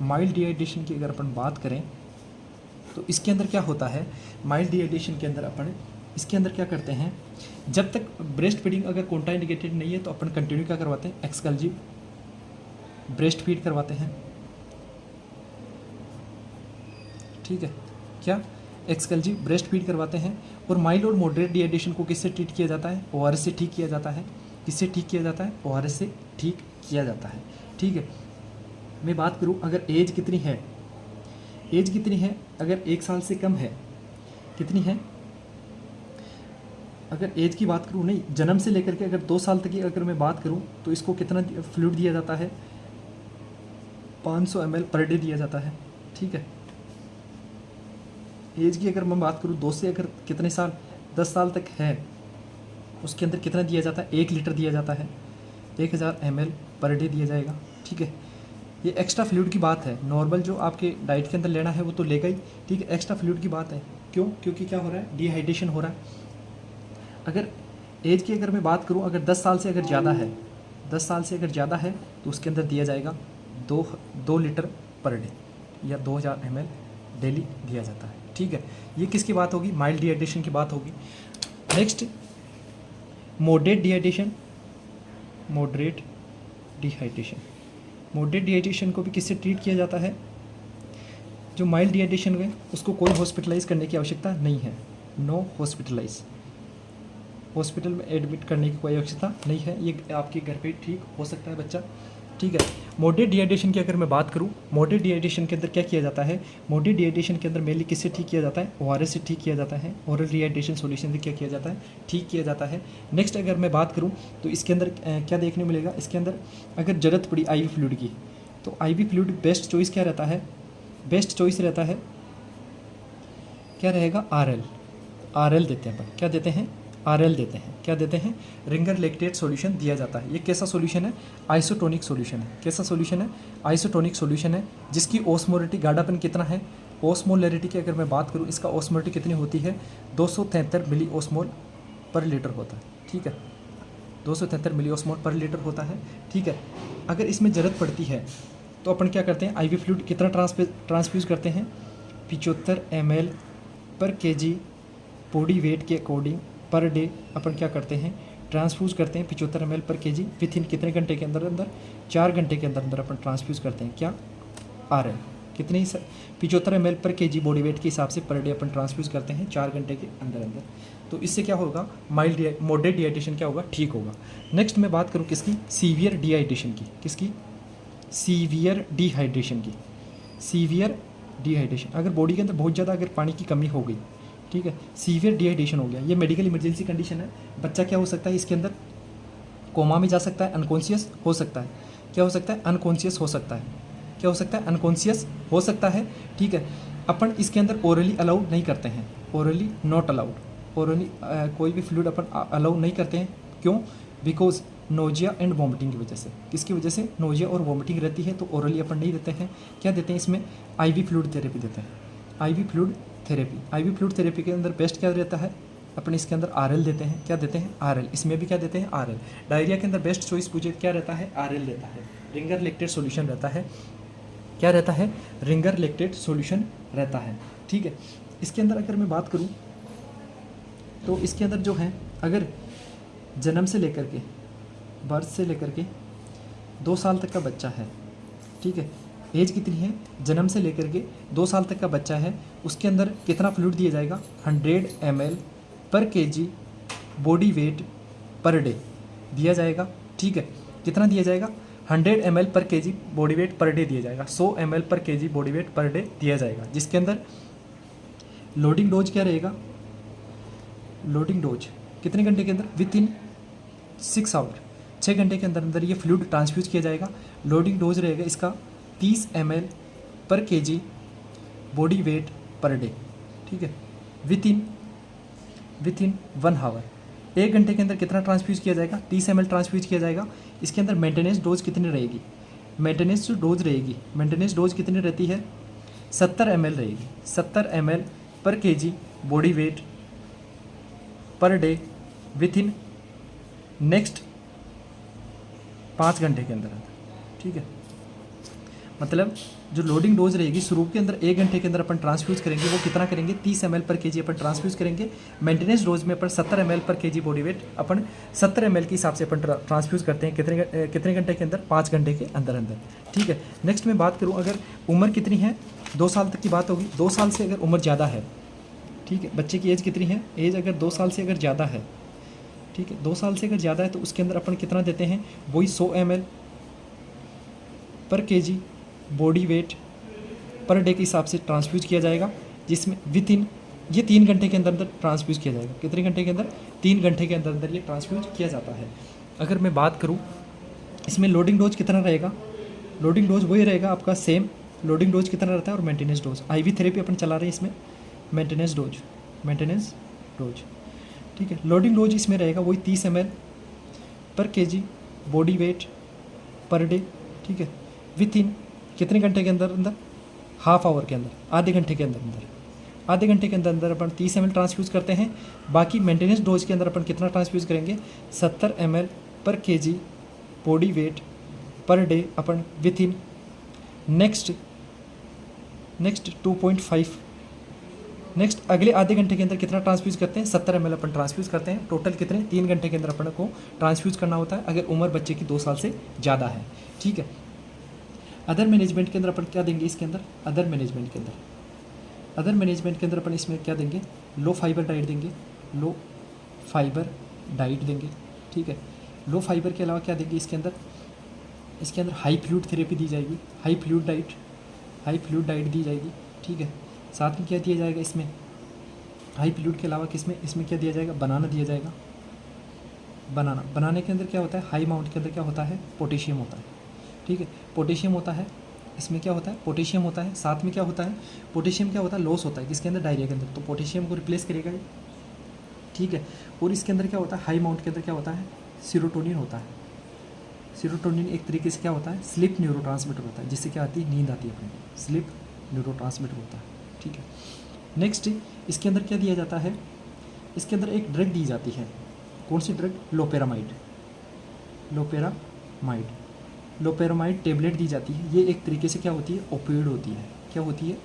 mild dehydration की अगर अपन बात करें तो इसके अंदर क्या होता है? माइल्ड डिहाइड्रेशन के अंदर अपन इसके अंदर क्या करते हैं, जब तक ब्रेस्ट फीडिंग अगर कॉन्ट्राइंडिकेटेड नहीं है तो अपन कंटिन्यू क्या करवाते हैं? एक्सक्लूसिव ब्रेस्ट फीड करवाते हैं। ठीक है, क्या? एक्सक्लूसिव ब्रेस्ट फीड करवाते हैं। और माइल्ड और मॉडरेट डिहाइड्रेशन को किससे ट्रीट किया जाता है? ओआरएस से ठीक किया जाता है। किससे ठीक किया जाता है? ओआरएस से ठीक किया जाता है। ठीक है, मैं बात करूं अगर एज कितनी है, एज कितनी है? अगर 1 साल से कम है, कितनी है? अगर एज की बात करूं, नहीं, जन्म से लेकर के अगर 2 साल तक की अगर मैं बात करूं तो इसको कितना फ्लूइड दिया जाता है? 500 ml पर डे दिया जाता है। ठीक है, एज की अगर मैं बात करूं 2 से अगर कितने साल, 10 साल तक है, उसके अंदर कितना दिया जाता है? 1 लीटर दिया जाता है, 1000 ml पर डे दिया जाएगा। ठीक है, ये एक्स्ट्रा फ्लूइड की बात है। नॉर्मल जो आपके डाइट के अंदर लेना है वो तो लेगा ही। ठीक है, एक्स्ट्रा फ्लूइड की बात है। क्यों? क्योंकि क्या हो रहा है? डिहाइड्रेशन हो रहा है। अगर एज की अगर मैं बात करूं, अगर 10 साल से अगर ज़्यादा है, 10 साल से अगर ज़्यादा है तो उसके अंदर दिया जाएगा 2 लीटर पर डे या 2000 ml डेली दिया जाता है। ठीक है, ये किसकी बात होगी? माइल्ड डिहाइड्रेशन की बात होगी। Next, moderate dehydration. Moderate dehydration, moderate dehydration को भी किससे ट्रीट किया जाता है? जो माइल्ड डिहाइड्रेशन है उसको कोई हॉस्पिटलाइज करने की आवश्यकता नहीं है। नो हॉस्पिटलाइज, हॉस्पिटल में एडमिट करने की कोई आवश्यकता नहीं है, ये आपके घर पे ठीक हो सकता है बच्चा। ठीक है, मॉडरेट डिहाइड्रेशन की अगर मैं बात करूं, मॉडरेट डिहाइड्रेशन के अंदर क्या किया जाता है? मॉडरेट डिहाइड्रेशन के अंदर मेनली किससे ठीक किया जाता है? ओआरएस से ठीक किया जाता है। ओरल डिहाइड्रेशन सॉल्यूशन से क्या किया जाता है? ठीक किया जाता है। नेक्स्ट अगर मैं बात करूं तो इसके अंदर क्या देखने मिलेगा? इसके अंदर अगर ज़रूरत पड़ी IV फ्लूइड की तो IV फ्लूइड बेस्ट चॉइस क्या रहता है? बेस्ट चॉइस रहता है, क्या रहेगा? RL देते हैं अपन। क्या देते हैं? RL देते हैं। क्या देते हैं? रिंगर लैक्टेट सॉल्यूशन दिया जाता है। ये कैसा सॉल्यूशन है? आइसोटोनिक सॉल्यूशन है। कैसा सॉल्यूशन है? आइसोटोनिक सॉल्यूशन है, जिसकी ऑस्मोलरिटी गाढ़ापन कितना है? ऑस्मोलरिटी की अगर मैं बात करूँ, इसका ऑस्मोलरिटी कितनी होती है? 273 मिली ऑस्मोल पर लीटर होता है। ठीक है, 273 मिली ऑस्मोल पर लीटर होता है। ठीक है, अगर इसमें ज़रूरत पड़ती है तो अपन क्या करते हैं? IV फ्लूइड कितना ट्रांसफ्यूज़ करते हैं? 75 ml पर kg बॉडी वेट के अकॉर्डिंग पर डे अपन क्या करते हैं? ट्रांसफ्यूज़ करते हैं 75 ml पर kg विथ इन कितने घंटे के अंदर 4 घंटे के अंदर अपन ट्रांसफ्यूज़ करते हैं। क्या? RL कितने ही 75 ml पर kg बॉडी वेट के हिसाब से पर डे अपन ट्रांसफ्यूज़ करते हैं 4 घंटे के अंदर। तो इससे क्या होगा? मॉडरेट डिहाइड्रेशन क्या होगा? ठीक होगा। नेक्स्ट मैं बात करूँ किसकी? सीवियर डिहाइड्रेशन की। किसकी? सीवियर डिहाइड्रेशन की। सीवियर डिहाइड्रेशन, अगर बॉडी के अंदर बहुत ज़्यादा अगर पानी की कमी हो गई, ठीक है, सीवियर डिहाइड्रेशन हो गया, ये मेडिकल इमरजेंसी कंडीशन है। बच्चा क्या हो सकता है? इसके अंदर कोमा में जा सकता है, अनकॉन्शियस हो सकता है। क्या हो सकता है? अनकॉन्शियस हो सकता है। क्या हो सकता है? अनकॉन्शियस हो सकता है। ठीक है, अपन इसके अंदर ओरली अलाउड नहीं करते हैं, ओरली नॉट अलाउड। ओरली कोई भी फ्लूइड अपन अलाउ नहीं करते हैं। क्यों? बिकॉज नोजिया एंड वॉमिटिंग की वजह से। किसकी वजह से? नोजिया और वॉमिटिंग रहती है, तो ओरली अपन नहीं देते हैं। क्या देते हैं इसमें? IV फ्लूइड थेरेपी देते हैं। IV fluid therapy, IV fluid therapy के अंदर बेस्ट क्या रहता है? अपन इसके अंदर RL देते हैं। क्या देते हैं? RL। इसमें भी क्या देते हैं? RL। डायरिया के अंदर बेस्ट चॉइस पूछे क्या रहता है? RL रहता है। रिंगर लैक्टेट सॉल्यूशन रहता है। क्या रहता है? रिंगर लैक्टेट सॉल्यूशन रहता है। ठीक है, इसके अंदर अगर मैं बात करूँ तो इसके अंदर जो है, अगर जन्म से लेकर के, बर्थ से लेकर के 2 साल तक का बच्चा है, ठीक है, एज कितनी है? जन्म से लेकर के 2 साल तक का बच्चा है, उसके अंदर कितना फ्लूइड दिया जाएगा? 100 ml पर kg body weight per day दिया जाएगा। ठीक है, कितना दिया जाएगा? 100 ml पर kg body weight per day दिया जाएगा। 100 ml पर kg body weight per day दिया जाएगा, जिसके अंदर लोडिंग डोज क्या रहेगा? लोडिंग डोज कितने घंटे के अंदर? विद इन 6 आवर, 6 घंटे के अंदर अंदर ये फ्लूइड ट्रांसफ्यूज किया जाएगा। लोडिंग डोज रहेगा इसका 30 ml पर kg body weight per day. ठीक है, विथ इन 1 आवर, 1 घंटे के अंदर कितना ट्रांसफ्यूज किया जाएगा? 30 ml ट्रांसफ्यूज किया जाएगा। इसके अंदर मेंटेनेंस डोज कितनी रहेगी? मेंटेनेंस जो डोज रहेगी, मेंटेनेंस डोज कितनी रहती है? 70 ml रहेगी। 70 ml पर kg body weight per day with in next 5 घंटे के अंदर अंदर। ठीक है, मतलब जो लोडिंग डोज रहेगी शुरू के अंदर 1 घंटे के अंदर अपन ट्रांसफ्यूज करेंगे, वो कितना करेंगे 30 ml पर केजी अपन ट्रांसफ्यूज करेंगे। मेंटेनेंस डोज में अपन 70 ml पर केजी बॉडी वेट अपन 70 ml के हिसाब से अपन ट्रांसफ्यूज करते हैं कितने घंटे के अंदर, 5 घंटे के अंदर अंदर। ठीक है, नेक्स्ट मैं बात करूँ, अगर उम्र कितनी है, 2 साल तक की बात होगी। 2 साल से अगर उम्र ज़्यादा है, ठीक है, बच्चे की एज कितनी है, एज अगर 2 साल से अगर ज़्यादा है, ठीक है, 2 साल से अगर ज़्यादा है तो उसके अंदर अपन कितना देते हैं, वही 100 ml पर KG body weight per day के हिसाब से ट्रांसफ्यूज किया जाएगा, जिसमें विद इन ये 3 घंटे के अंदर अंदर ट्रांसफ्यूज किया जाएगा। कितने घंटे के अंदर, 3 घंटे के अंदर अंदर ये ट्रांसफ्यूज किया जाता है। अगर मैं बात करूँ इसमें लोडिंग डोज कितना रहेगा, लोडिंग डोज वही रहेगा आपका सेम। लोडिंग डोज कितना रहता है और मेंटेनेंस डोज, IV थेरेपी अपन चला रहे हैं इसमें, मेंटेनेंस डोज। ठीक है, लोडिंग डोज इसमें रहेगा वही 30 ml पर KG body weight per day. ठीक है, विथ इन कितने घंटे के अंदर अंदर, हाफ आवर के अंदर, आधे घंटे के अंदर अंदर, आधे घंटे के अंदर अंदर अपन 30 ml ट्रांसफ्यूज करते हैं। बाकी मेंटेनेंस डोज के अंदर अपन कितना ट्रांसफ्यूज करेंगे, 70 ml पर KG body weight per day upon with in next 2.5 next अगले आधे घंटे के अंदर कितना ट्रांसफ्यूज करते हैं, 70 ml अपन ट्रांसफ्यूज करते हैं। टोटल कितने, 3 घंटे के अंदर अपन को ट्रांसफ्यूज करना होता है अगर उम्र बच्चे की 2 साल से ज़्यादा है। ठीक है, अदर मैनेजमेंट के अंदर अपन क्या देंगे, इसके अंदर अदर मैनेजमेंट के अंदर अपन इसमें क्या देंगे, लो फाइबर डाइट देंगे, लो फाइबर डाइट देंगे। ठीक है, लो फाइबर के अलावा क्या देंगे इसके अंदर हाई फ्लूइड थेरेपी दी जाएगी, हाई फ्लूइड डाइट दी जाएगी। ठीक है, साथ में क्या दिया जाएगा इसमें, हाई फ्लूइड के अलावा इसमें क्या दिया जाएगा, बनाना दिया जाएगा। बनाने के अंदर क्या होता है, हाई अमाउंट के अंदर क्या होता है, पोटेशियम होता है। ठीक है, पोटेशियम होता है, इसमें क्या होता है, पोटेशियम होता है। साथ में क्या होता है, पोटेशियम क्या होता है, लॉस होता है किसके अंदर, डायरिया के अंदर, तो पोटेशियम को रिप्लेस करेगा ये। ठीक है, और इसके अंदर क्या होता है, हाई अमाउंट के अंदर क्या होता है, सीरोटोनिन होता है। सीरोटोनिन एक तरीके से क्या होता है, स्लीप न्यूरोट्रांसमीटर होता है, जिससे क्या आती है, नींद आती है अपने को, स्लीप न्यूरोट्रांसमीटर होता है। ठीक है, नेक्स्ट इसके अंदर क्या दिया जाता है, इसके अंदर एक ड्रग दी जाती है, कौन सी ड्रग, लोपेरामाइड टेबलेट दी जाती है। ये एक तरीके से क्या होती है, ओपियोइड होती है। क्या होती है,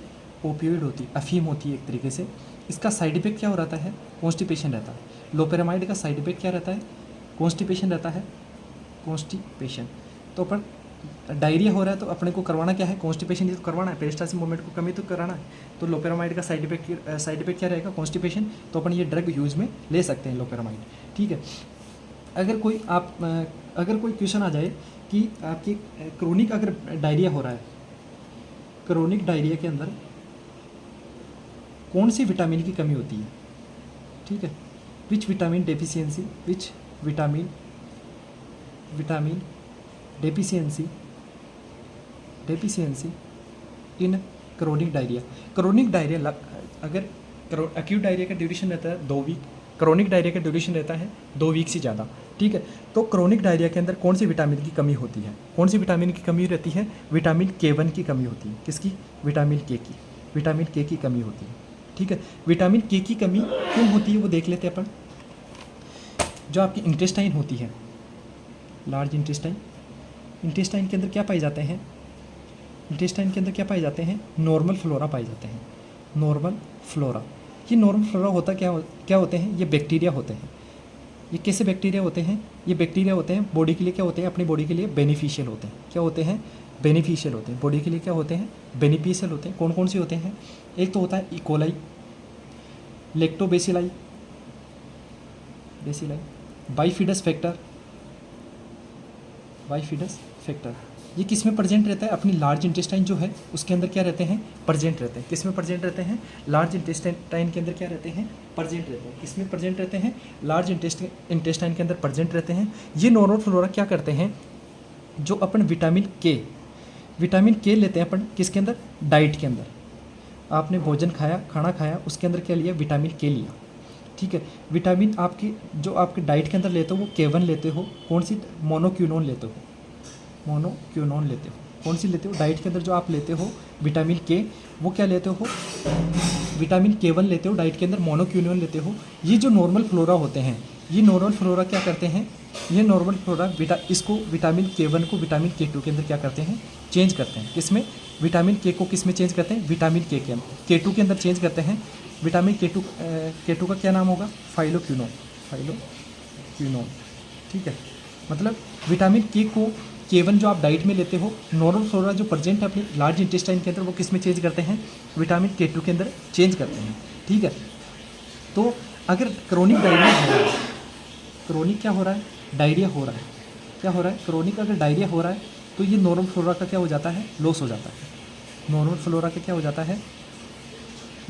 ओपियोइड होती है, अफीम होती है एक तरीके से। इसका साइड इफेक्ट क्या हो रहता है, कॉन्स्टिपेशन रहता है। लोपेरामाइड का साइड इफेक्ट क्या रहता है, कॉन्स्टिपेशन रहता है, कॉन्स्टिपेशन। तो अपन डायरिया हो रहा है तो अपने को करवाना क्या है, कॉन्स्टिपेशन, ये तो करवाना है, पेरिस्टालसिस मूवमेंट को कमी तो कराना है। तो लोपेरामाइड का साइड इफेक्ट क्या रहेगा, कॉन्स्टिपेशन। तो अपन ये ड्रग यूज़ में ले सकते हैं लोपेरामाइड। ठीक है, अगर कोई क्वेश्चन आ जाए कि आपकी क्रोनिक अगर डायरिया हो रहा है, क्रोनिक डायरिया के अंदर कौन सी विटामिन की कमी होती है। ठीक है, which vitamin deficiency in chronic diarrhoea. अगर एक्यूट डायरिया का ड्यूरेशन रहता है 2 वीक, क्रोनिक डायरिया का ड्यूरेशन रहता है 2 वीक से ज़्यादा। ठीक है, तो क्रोनिक डायरिया के अंदर कौन सी विटामिन की कमी होती है, कौन सी विटामिन की कमी रहती है, विटामिन K1 की कमी होती है। किसकी, विटामिन K की कमी होती है। ठीक है, विटामिन K की कमी क्यों होती है वो देख लेते हैं अपन। जो आपकी इंटेस्टाइन होती है, लार्ज इंटेस्टाइन के अंदर क्या पाए जाते हैं, नॉर्मल फ्लोरा पाए जाते हैं, नॉर्मल फ्लोरा। ये नॉर्मल फ्लोरा होता क्या होते हैं, ये बैक्टीरिया होते हैं। ये कैसे बैक्टीरिया होते हैं, ये बैक्टीरिया होते हैं बॉडी के लिए क्या होते हैं, अपनी बॉडी के लिए बेनिफिशियल होते हैं। क्या होते हैं, बेनिफिशियल होते हैं, बॉडी के लिए क्या होते हैं, बेनिफिशियल होते हैं। कौन कौन से होते हैं, एक तो होता है इकोलाई, लैक्टोबैसिलाई, बाइफिडस फैक्टर। ये किस में प्रेजेंट रहता है, अपनी लार्ज इंटेस्टाइन जो है उसके अंदर क्या रहते हैं, प्रेजेंट रहते हैं। किस में प्रेजेंट रहते हैं, लार्ज इंटेस्टाइन के अंदर क्या रहते हैं, प्रेजेंट रहते हैं। किस में प्रेजेंट रहते हैं, लार्ज इंटेस्टाइन के अंदर प्रेजेंट रहते हैं। ये नॉर्मल फ्लोरा क्या करते हैं, जो अपन विटामिन के लेते हैं अपन किसके अंदर, डाइट के अंदर। आपने खाना खाया उसके अंदर क्या लिया, विटामिन के लिया। ठीक है, विटामिन आपकी जो आपके डाइट के अंदर लेते हो वो K1 लेते हो, कौन सी, मोनोक्यूनोन लेते हो। कौन सी लेते हो, डाइट के अंदर जो आप लेते हो विटामिन के, वो क्या लेते हो, विटामिन K1 लेते हो, डाइट के अंदर मोनोक्यूनियन लेते हो। ये जो नॉर्मल फ्लोरा होते हैं, ये नॉर्मल फ्लोरा क्या करते हैं, ये नॉर्मल फ्लोरा इसको विटामिन K1 को विटामिन K2 के अंदर क्या करते हैं, चेंज करते हैं। किसमें, विटामिन K को किस में चेंज करते हैं, विटामिन K2 के अंदर चेंज करते हैं। विटामिन K2 का क्या नाम होगा, फाइलोक्विनोन, ठीक है। मतलब विटामिन K को K1 जो आप डाइट में लेते हो, नॉर्मल फ्लोरा जो प्रेजेंट है अपनी लार्ज इंटेस्टाइन के अंदर, वो किस में चेंज करते हैं, विटामिन K2 के अंदर चेंज करते हैं, ठीक है। तो अगर क्रोनिक डायरिया हो रहा है, क्रोनिक क्या हो रहा है, डायरिया हो रहा है, क्या हो रहा है, क्रोनिक अगर डायरिया हो रहा है तो ये नॉर्मल फ्लोरा का क्या हो जाता है, लॉस हो जाता है। नॉर्मल फ्लोरा का क्या हो जाता है,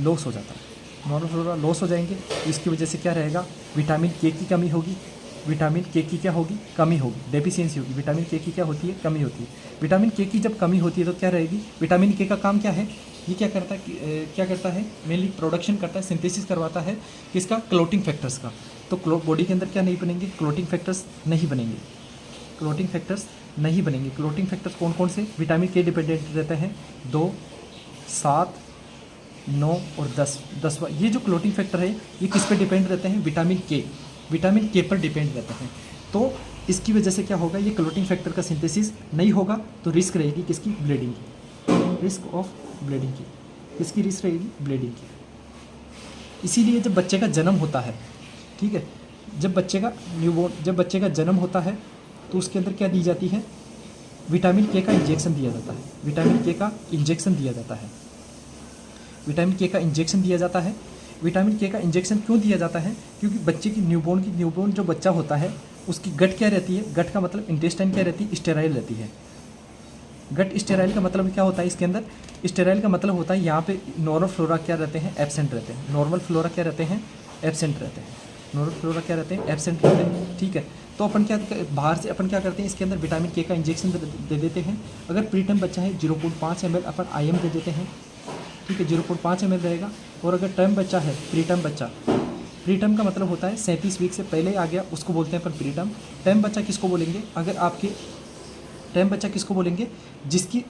लॉस हो जाता है। नॉर्मल फ्लोरा लॉस हो जाएंगे, इसकी वजह से क्या रहेगा, विटामिन K की कमी होगी, विटामिन K की क्या होगी, कमी होगी, डेफिशिएंसी होगी। विटामिन K की क्या होती है, कमी होती है। विटामिन K की जब कमी होती है तो क्या रहेगी, विटामिन K का काम क्या है, ये क्या करता है, मेनली प्रोडक्शन करता है, सिंथेसिस करवाता है किसका, क्लोटिंग फैक्टर्स का। तो बॉडी के अंदर क्या नहीं बनेंगे, क्लोटिंग फैक्टर्स नहीं बनेंगे, क्लोटिंग फैक्टर्स नहीं बनेंगे। क्लोटिंग फैक्टर्स कौन कौन से, विटामिन K डिपेंडेंट रहते हैं, 2, 7, 9 और 10। ये जो क्लोटिंग फैक्टर है ये किस पे डिपेंड रहते हैं, विटामिन K पर डिपेंड रहते हैं। तो इसकी वजह से क्या होगा, ये क्लोटिंग फैक्टर का सिंथेसिस नहीं होगा तो रिस्क रहेगी किसकी, ब्लीडिंग की, रिस्क ऑफ ब्लीडिंग की, किसकी रिस्क रहेगी, ब्लीडिंग की। इसीलिए जब बच्चे का जन्म होता है, ठीक है, जब बच्चे का जन्म होता है तो उसके अंदर क्या दी जाती है, विटामिन K का इंजेक्शन दिया जाता है, विटामिन K का इंजेक्शन दिया जाता है, विटामिन K का इंजेक्शन दिया जाता है। विटामिन K का इंजेक्शन क्यों दिया जाता है, क्योंकि बच्चे की न्यूबॉर्न जो बच्चा होता है उसकी गट क्या रहती है, गट का मतलब इंटेस्टाइन क्या रहती है, स्टेराइल रहती है। गट स्टेराइल का मतलब क्या होता है, इसके अंदर स्टेराइल का मतलब होता है यहाँ पे नॉर्मल फ्लोरा क्या रहते हैं, एब्सेंट रहते हैं। नॉर्मल फ्लोरा क्या रहते हैं, एब्सेंट रहते हैं। नॉर्मल फ्लोरा क्या रहते हैं, एब्सेंट रहते हैं, ठीक है। तो अपन क्या बाहर से अपन क्या करते हैं, इसके अंदर विटामिन K का इंजेक्शन दे देते हैं। अगर प्रीटर्म बच्चा है 0.5 ml अपन IM दे देते हैं, ठीक है, 0.5 ml रहेगा। और अगर टर्म बच्चा है, प्रीटर्म का मतलब होता है 37 वीक से पहले आ गया, उसको बोलते हैं अपन प्रीटर्म। टर्म बच्चा किसको बोलेंगे, अगर आपके टर्म बच्चा किसको बोलेंगे, जिसकी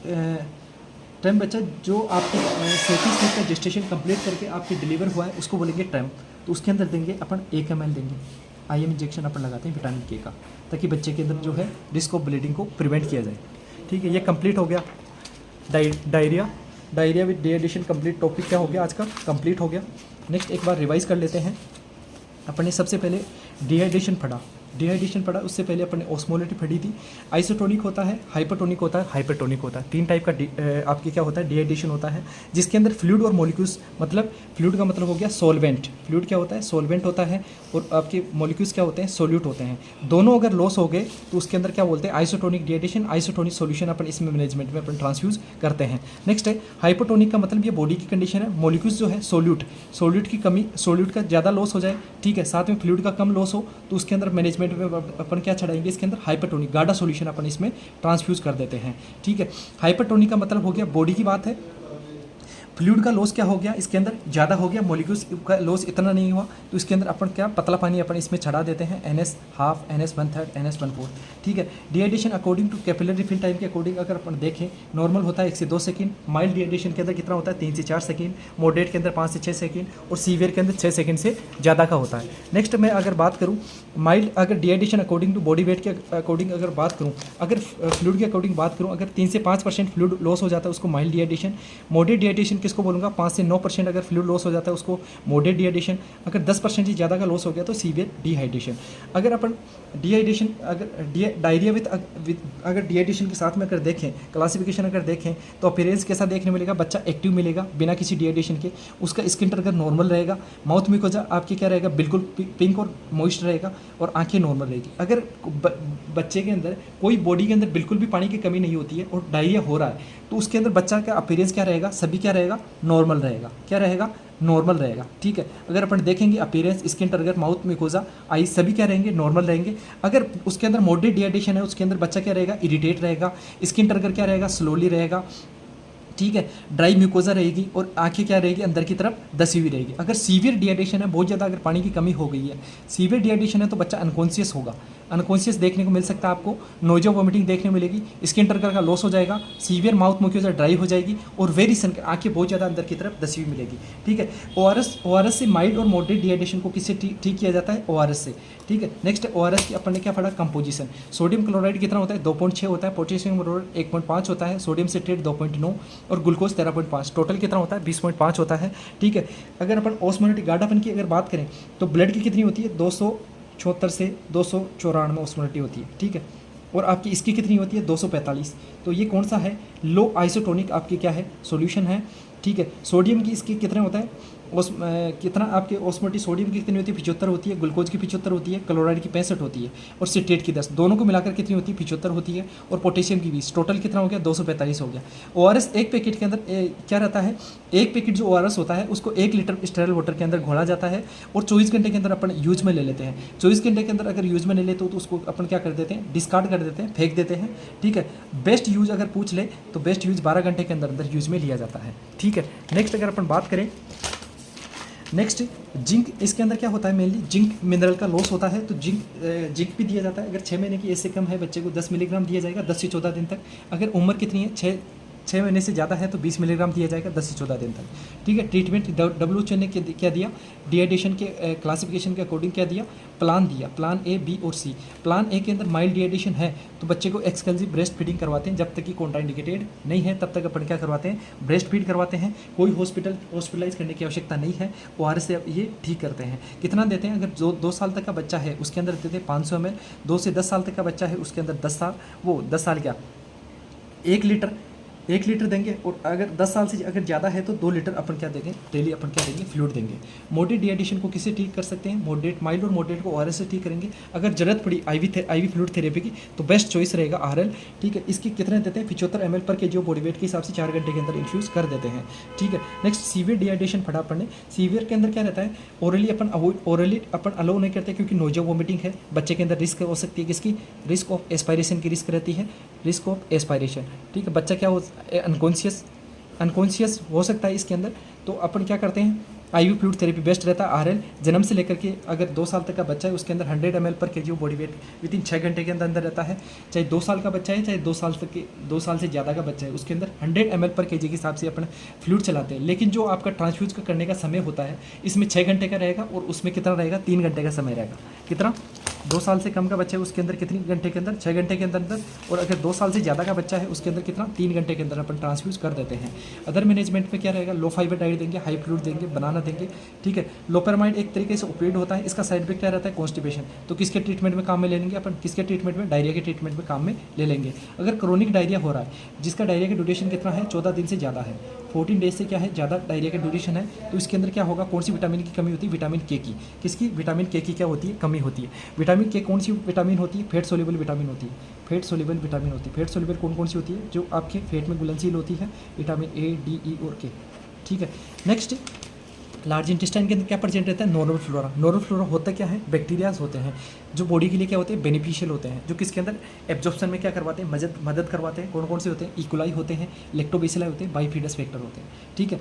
टर्म बच्चा जो आपकी 37 वीक का जेस्टेशन कंप्लीट करके आपके डिलीवर हुआ है उसको बोलेंगे टर्म। तो उसके अंदर देंगे अपन 1 ml देंगे, IM इंजेक्शन अपन लगाते हैं विटामिन K का, ताकि बच्चे के अंदर जो है रिस्क ऑफ ब्लीडिंग को प्रिवेंट किया जाए, ठीक है। ये कंप्लीट हो गया diarrhoea with dehydration. Complete topic क्या हो गया आज का, कंप्लीट हो गया। नेक्स्ट एक बार रिवाइज कर लेते हैं। अपन ने सबसे पहले डिहाइड्रेशन पढ़ा, उससे पहले अपन ने ऑस्मोलिटी पढ़ी थी। आइसोटोनिक होता है, हाइपरटोनिक होता है, हाइपरटोनिक होता है। 3 टाइप का आपके क्या होता है, डिहाइड्रेशन होता है, जिसके अंदर फ्लूइड और मॉलिक्यूल्स, मतलब फ्लूइड का मतलब हो गया सॉल्वेंट, फ्लूइड क्या होता है, सॉल्वेंट होता है, और आपके मॉलिक्यूल्स क्या होते हैं, सोल्यूट होते हैं। दोनों अगर लॉस हो गए तो उसके अंदर क्या बोलते हैं, आइसोटोनिक डिहाइड्रेशन, आइसोटोनिक सॉल्यूशन अपन इसमें मैनेजमेंट में अपन ट्रांसफ्यूज करते हैं। नेक्स्ट है हाइपरटोनिक का मतलब ये बॉडी की कंडीशन है, मॉलिक्यूल्स जो है सोल्यूट की कमी, सोल्यूट का ज़्यादा लॉस हो जाए, ठीक है, साथ में फ्लूइड का कम लॉस हो, तो उसके अंदर मैनेजमेंट में अपन क्या चढ़ाएंगे, इसके अंदर हाइपरटोनिक गाढ़ा सॉल्यूशन अपन इसमें ट्रांसफ्यूज कर देते हैं, ठीक है। हाइपरटोनिक का मतलब हो गया बॉडी की बात है, फ्लूइड का लॉस क्या हो गया, इसके अंदर ज़्यादा हो गया, मॉलिक्यूल्स का लॉस इतना नहीं हुआ, तो इसके अंदर अपन क्या पतला पानी अपन इसमें चढ़ा देते हैं, NS½ NS⅓ NS⅓, ठीक है। Dehydration according to capillary fill time के अकॉर्डिंग अगर अपन देखें, नॉर्मल होता है 1 से 2 सेकंड, माइल्ड डिहाइड्रेशन के अंदर कितना होता है 3 से 4 सेकंड, मॉडरेट के अंदर 5 से 6 सेकंड, और सीवियर के अंदर 6 सेकंड से ज़्यादा का होता है। नेक्स्ट मैं अगर बात करूँ माइल्ड, अगर dehydration according to body weight के अकॉर्डिंग अगर बात करूँ, अगर फ्लूइड के अकॉर्डिंग बात करूँ, अगर 3 से 5% फ्लूइड लॉस हो जाता है उसको माइल्ड डिहाइड्रेशन। मॉडरेट डिहाइड्रेशन किसको बोलूँगा, 5 से 9% अगर फ्लूइड लॉस हो जाता है उसको मॉडरेट डिहाइड्रेशन। अगर 10% से ज़्यादा का लॉस हो गया तो सीवियर डिहाइड्रेशन। अगर अपन डिहाइड्रेशन अगर डायरिया विद अगर डिहाइड्रेशन के साथ में अगर देखें, क्लासिफिकेशन अगर देखें, तो अपीयरेंस कैसा देखने मिलेगा, बच्चा एक्टिव मिलेगा बिना किसी डिहाइड्रेशन के, उसका स्किन अगर नॉर्मल रहेगा, माउथ म्यूकोसा आपके क्या रहेगा, बिल्कुल पिंक और मॉइस्ट रहेगा, और आंखें नॉर्मल रहेगी। अगर बच्चे के अंदर कोई बॉडी के अंदर बिल्कुल भी पानी की कमी नहीं होती है और डायरिया हो रहा है, तो उसके अंदर बच्चा का अपीयरेंस क्या रहेगा, सभी क्या रहेगा, नॉर्मल रहेगा, क्या रहेगा, नॉर्मल रहेगा, ठीक है। अगर अपन देखेंगे appearance, skin turgor, mouth mucosa, eye सभी क्या रहेंगे, नॉर्मल रहेंगे। अगर उसके अंदर मॉडरेट डिहाइड्रेशन है, उसके अंदर बच्चा क्या रहेगा, इरिटेट रहेगा, स्किन टर्गर क्या रहेगा, स्लोली रहेगा, ठीक है, ड्राई म्यूकोसा रहेगी, और आंखें क्या रहेगी, अंदर की तरफ दसी हुई रहेगी। अगर सीवियर डिहाइड्रेशन है, बहुत ज़्यादा अगर पानी की कमी हो गई है, सीवियर डिहाइड्रेशन है, तो बच्चा अनकॉन्शियस होगा, अनकॉन्शियस देखने को मिल सकता है आपको, नोजो वोमिटिंग देखने को मिलेगी, स्किन टर्कर का लॉस हो जाएगा, सीवियर माउथ म्यूकोसा ड्राई हो जाएगी और वेरी सन आंखें बहुत ज़्यादा अंदर की तरफ धसी हुई मिलेगी। ठीक है, ओआरएस से माइल्ड और मॉडरेट डिहाइड्रेशन को किससे ठीक किया जाता है? ओआरएस से। ठीक है, नेक्स्ट ओआरएस की अपन ने क्या पढ़ा? कंपोजिशन। सोडियम क्लोराइड कितना होता है? 2.6 होता है, पोटेशियम क्लोराइड 1.5 होता है, सोडियम सिट्रेट 2.9 और ग्लूकोज 13.5, टोटल कितना होता है? 20.5 होता है। ठीक है, अगर अपन ऑस्मोलेटिक गाढ़ापन की अगर बात करें तो ब्लड की कितनी होती है? 276 से 294 ऑस्मोलेटिक होती है। ठीक है, और आपकी इसकी कितनी होती है? 245। तो ये कौन सा है? लो आइसोटोनिक आपकी क्या है? सॉल्यूशन है। ठीक है, सोडियम की इसकी कितना होता है? कितना आपके ऑस्मोलेटिक सोडियम की कितनी होती है? 75 होती है, ग्लूकोज की 75 होती है, क्लोराइड की 65 होती है और सिट्रेट की 10, दोनों को मिलाकर कितनी होती है? 75 होती है और पोटेशियम की 20, टोटल कितना हो गया? 245 हो गया। ओआरएस एक पैकेट के अंदर क्या रहता है? एक पैकेट जो ओआरएस होता है उसको 1 लीटर स्टेरल वाटर के अंदर घोला जाता है और 24 घंटे के अंदर अपन यूज में ले लेते हैं। 24 घंटे के अंदर अगर यूज में ले लेते हो तो उसको अपन क्या कर देते हैं? डिस्कार्ड कर देते हैं, फेंक देते हैं। ठीक है, बेस्ट यूज अगर पूछ ले तो बेस्ट यूज 12 घंटे के अंदर अंदर यूज में लिया जाता है। ठीक है, नेक्स्ट अगर अपन बात करें, नेक्स्ट जिंक, इसके अंदर क्या होता है? मेनली जिंक मिनरल का लॉस होता है, तो जिंक भी दिया जाता है। अगर 6 महीने की एज से कम है बच्चे को 10 मिलीग्राम दिया जाएगा 10 से 14 दिन तक। अगर उम्र कितनी है? 6 महीने से ज़्यादा है तो 20 मिलीग्राम दिया जाएगा 10 से 14 दिन तक। ठीक है, ट्रीटमेंट WHO ने क्या दिया? डिहाइड्रेशन के क्लासिफिकेशन के अकॉर्डिंग क्या दिया? प्लान दिया, प्लान A, B और C। प्लान A के अंदर माइल्ड डिहाइड्रेशन है तो बच्चे को एक्सक्लूसिव ब्रेस्ट फीडिंग करवाते हैं, जब तक कि कॉन्ट्राइंडिकेटेड नहीं है तब तक अपन क्या करवाते हैं? ब्रेस्ट फीड करवाते हैं। कोई हॉस्पिटलाइज करने की आवश्यकता नहीं है, ORS से ये ठीक करते हैं। कितना देते हैं? अगर जो 2 साल तक का बच्चा है उसके अंदर देते हैं 500 ml, 2 से 10 साल तक का बच्चा है उसके अंदर 10 साल क्या 1 लीटर देंगे और अगर 10 साल से अगर ज़्यादा है तो 2 लीटर अपन क्या देंगे? डेली अपन क्या देंगे? फ्लूइड देंगे। मॉडरेट डिहाइड्रेशन को किससे ठीक कर सकते हैं? मॉडरेट, माइल्ड और मॉडरेट को ORS से ठीक करेंगे। अगर जरूरत पड़ी IV फ्लूइड थेरेपी की तो बेस्ट चॉइस रहेगा RL। ठीक है, इसकी कितने देते हैं? 75 ml पर kg बॉडी वेट के हिसाब से 4 घंटे के अंदर इन्फ्यूज़ कर देते हैं। ठीक है, नेक्स्ट सीवियर डिहाइड्रेशन पढ़ा अपन ने। सीवियर के अंदर क्या रहता है? ओरली अपन अलाउ नहीं करते क्योंकि नोजो वोमिटिंग है, बच्चे के अंदर रिस्क हो सकती है। किसकी? रिस्क ऑफ एस्पायरेशन की रिस्क रहती है, रिस्क ऑफ एस्पायरेशन। ठीक है, बच्चा क्या हो? अनकॉन्शियस हो सकता है इसके अंदर, तो अपन क्या करते हैं? IV फ्लूइड थेरेपी बेस्ट रहता है RL। जन्म से लेकर के अगर 2 साल तक का बच्चा है उसके अंदर 100 ml पर kg बॉडी वेट विदिन 6 घंटे के अंदर अंदर रहता है। चाहे 2 साल का बच्चा है, चाहे 2 साल से ज़्यादा का बच्चा है, उसके अंदर 100 ml पर kg के हिसाब से अपन फ्लूइड चलाते हैं। लेकिन जो आपका ट्रांसफ्यूज करने का समय होता है इसमें 6 घंटे का रहेगा और उसमें कितना रहेगा? 3 घंटे का समय रहेगा। कितना? 2 साल से कम का बच्चा है उसके अंदर कितनी घंटे के अंदर? 6 घंटे के अंदर अंदर। और अगर 2 साल से ज़्यादा का बच्चा है उसके अंदर कितना? 3 घंटे के अंदर अपन ट्रांसफ्यूज कर देते हैं। अदर मैनेजमेंट में क्या रहेगा? लो फाइबर डाइट देंगे, हाई फ्लूइड देंगे, बनाना देंगे। ठीक है, लोपेरामाइड एक तरीके से ओपिएड होता है, इसका साइड इफेक्ट क्या रहता है? कॉन्स्टिपेशन। तो किसके ट्रीटमेंट में काम में ले लेंगे अपन? किसके ट्रीटमेंट में? डायरिया के ट्रीटमेंट में काम में ले लेंगे। अगर क्रोनिक डायरिया हो रहा है जिसका डायरिया का ड्यूरेशन कितना है? 14 दिन से ज़्यादा है, 14 डेज से क्या है? ज़्यादा डायरिया का ड्यूरेशन है, तो इसके अंदर क्या होगा? कौन सी विटामिन की कमी होती है? विटामिन के की। किसकी? विटामिन के की क्या होती है? कमी होती है। विटामिन के कौन सी विटामिन होती है? फैट सोल्यूबल विटामिन होती है। फैट सोल्यूबल विटामिन होती है। फैट सोल्यूबल कौन सी होती है? जो आपके फेट में घुलनशील होती है, विटामिन A, D, E और K। ठीक है, नेक्स्ट लार्ज इंटेस्टाइन के अंदर क्या प्रेजेंट रहता है? Normal flora. नॉर्मल फ्लोरा होता क्या है? बैक्टीरियाज होते हैं जो बॉडी के लिए क्या होते हैं? बेनिफिशियल होते हैं, जो किसके अंदर एब्जॉर्प्शन में क्या करवाते हैं? मदद करवाते हैं। कौन से होते हैं? इकोलाई होते हैं, लैक्टोबैसिलाई होते हैं, बाइफिडस फैक्टर होते हैं। ठीक है,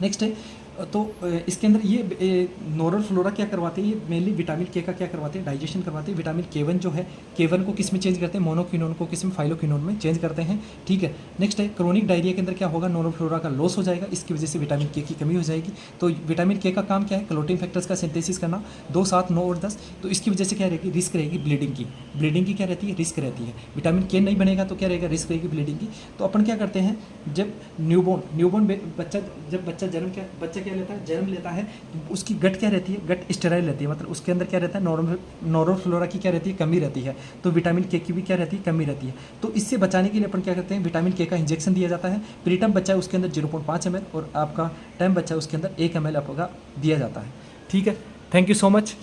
नेक्स्ट है तो इसके अंदर ये नॉर्मल फ्लोरा क्या करवाते हैं? ये मेनली विटामिन के का क्या करवाते हैं? डाइजेशन करवाते हैं। विटामिन K1 जो है, K1 को किस में चेंज करते हैं? मोनोक्विनोन को किस में? फाइलोक्विनोन में चेंज करते हैं। ठीक है, नेक्स्ट है क्रोनिक डायरिया के अंदर क्या होगा? नॉर्मल फ्लोरा का लॉस हो जाएगा, इसकी वजह से विटामिन K की कमी हो जाएगी। तो विटामिन K का काम क्या है? क्लोटिन फैक्टर्स का सिंथेसिस करना, 2, 7, 9 और 10। तो इसकी वजह से क्या रहेगी? रिस्क रहेगी ब्लीडिंग की। ब्लीडिंग की क्या रहती है? रिस्क रहती है। विटामिन K नहीं बनेगा तो क्या रहेगा? रिस्क रहेगी ब्लीडिंग की। तो अपन क्या करते हैं? जब न्यूबॉर्न बच्चा क्या लेता है? जन्म है तो उसकी गट क्या रहती है? गट स्टेराइल रहती है, मतलब उसके अंदर क्या रहता है? नॉर्मल फ्लोरा की क्या रहती है? कमी रहती है। तो विटामिन के की भी क्या रहती है? कमी रहती है। तो इससे बचाने के लिए अपन क्या करते हैं? विटामिन के का इंजेक्शन दिया जाता है। प्रीटर्म बच्चा है उसके अंदर 0.5 ml और आपका टाइम बच्चा है उसके अंदर 1 ml आपका दिया जाता है। ठीक है, थैंक यू सो मच।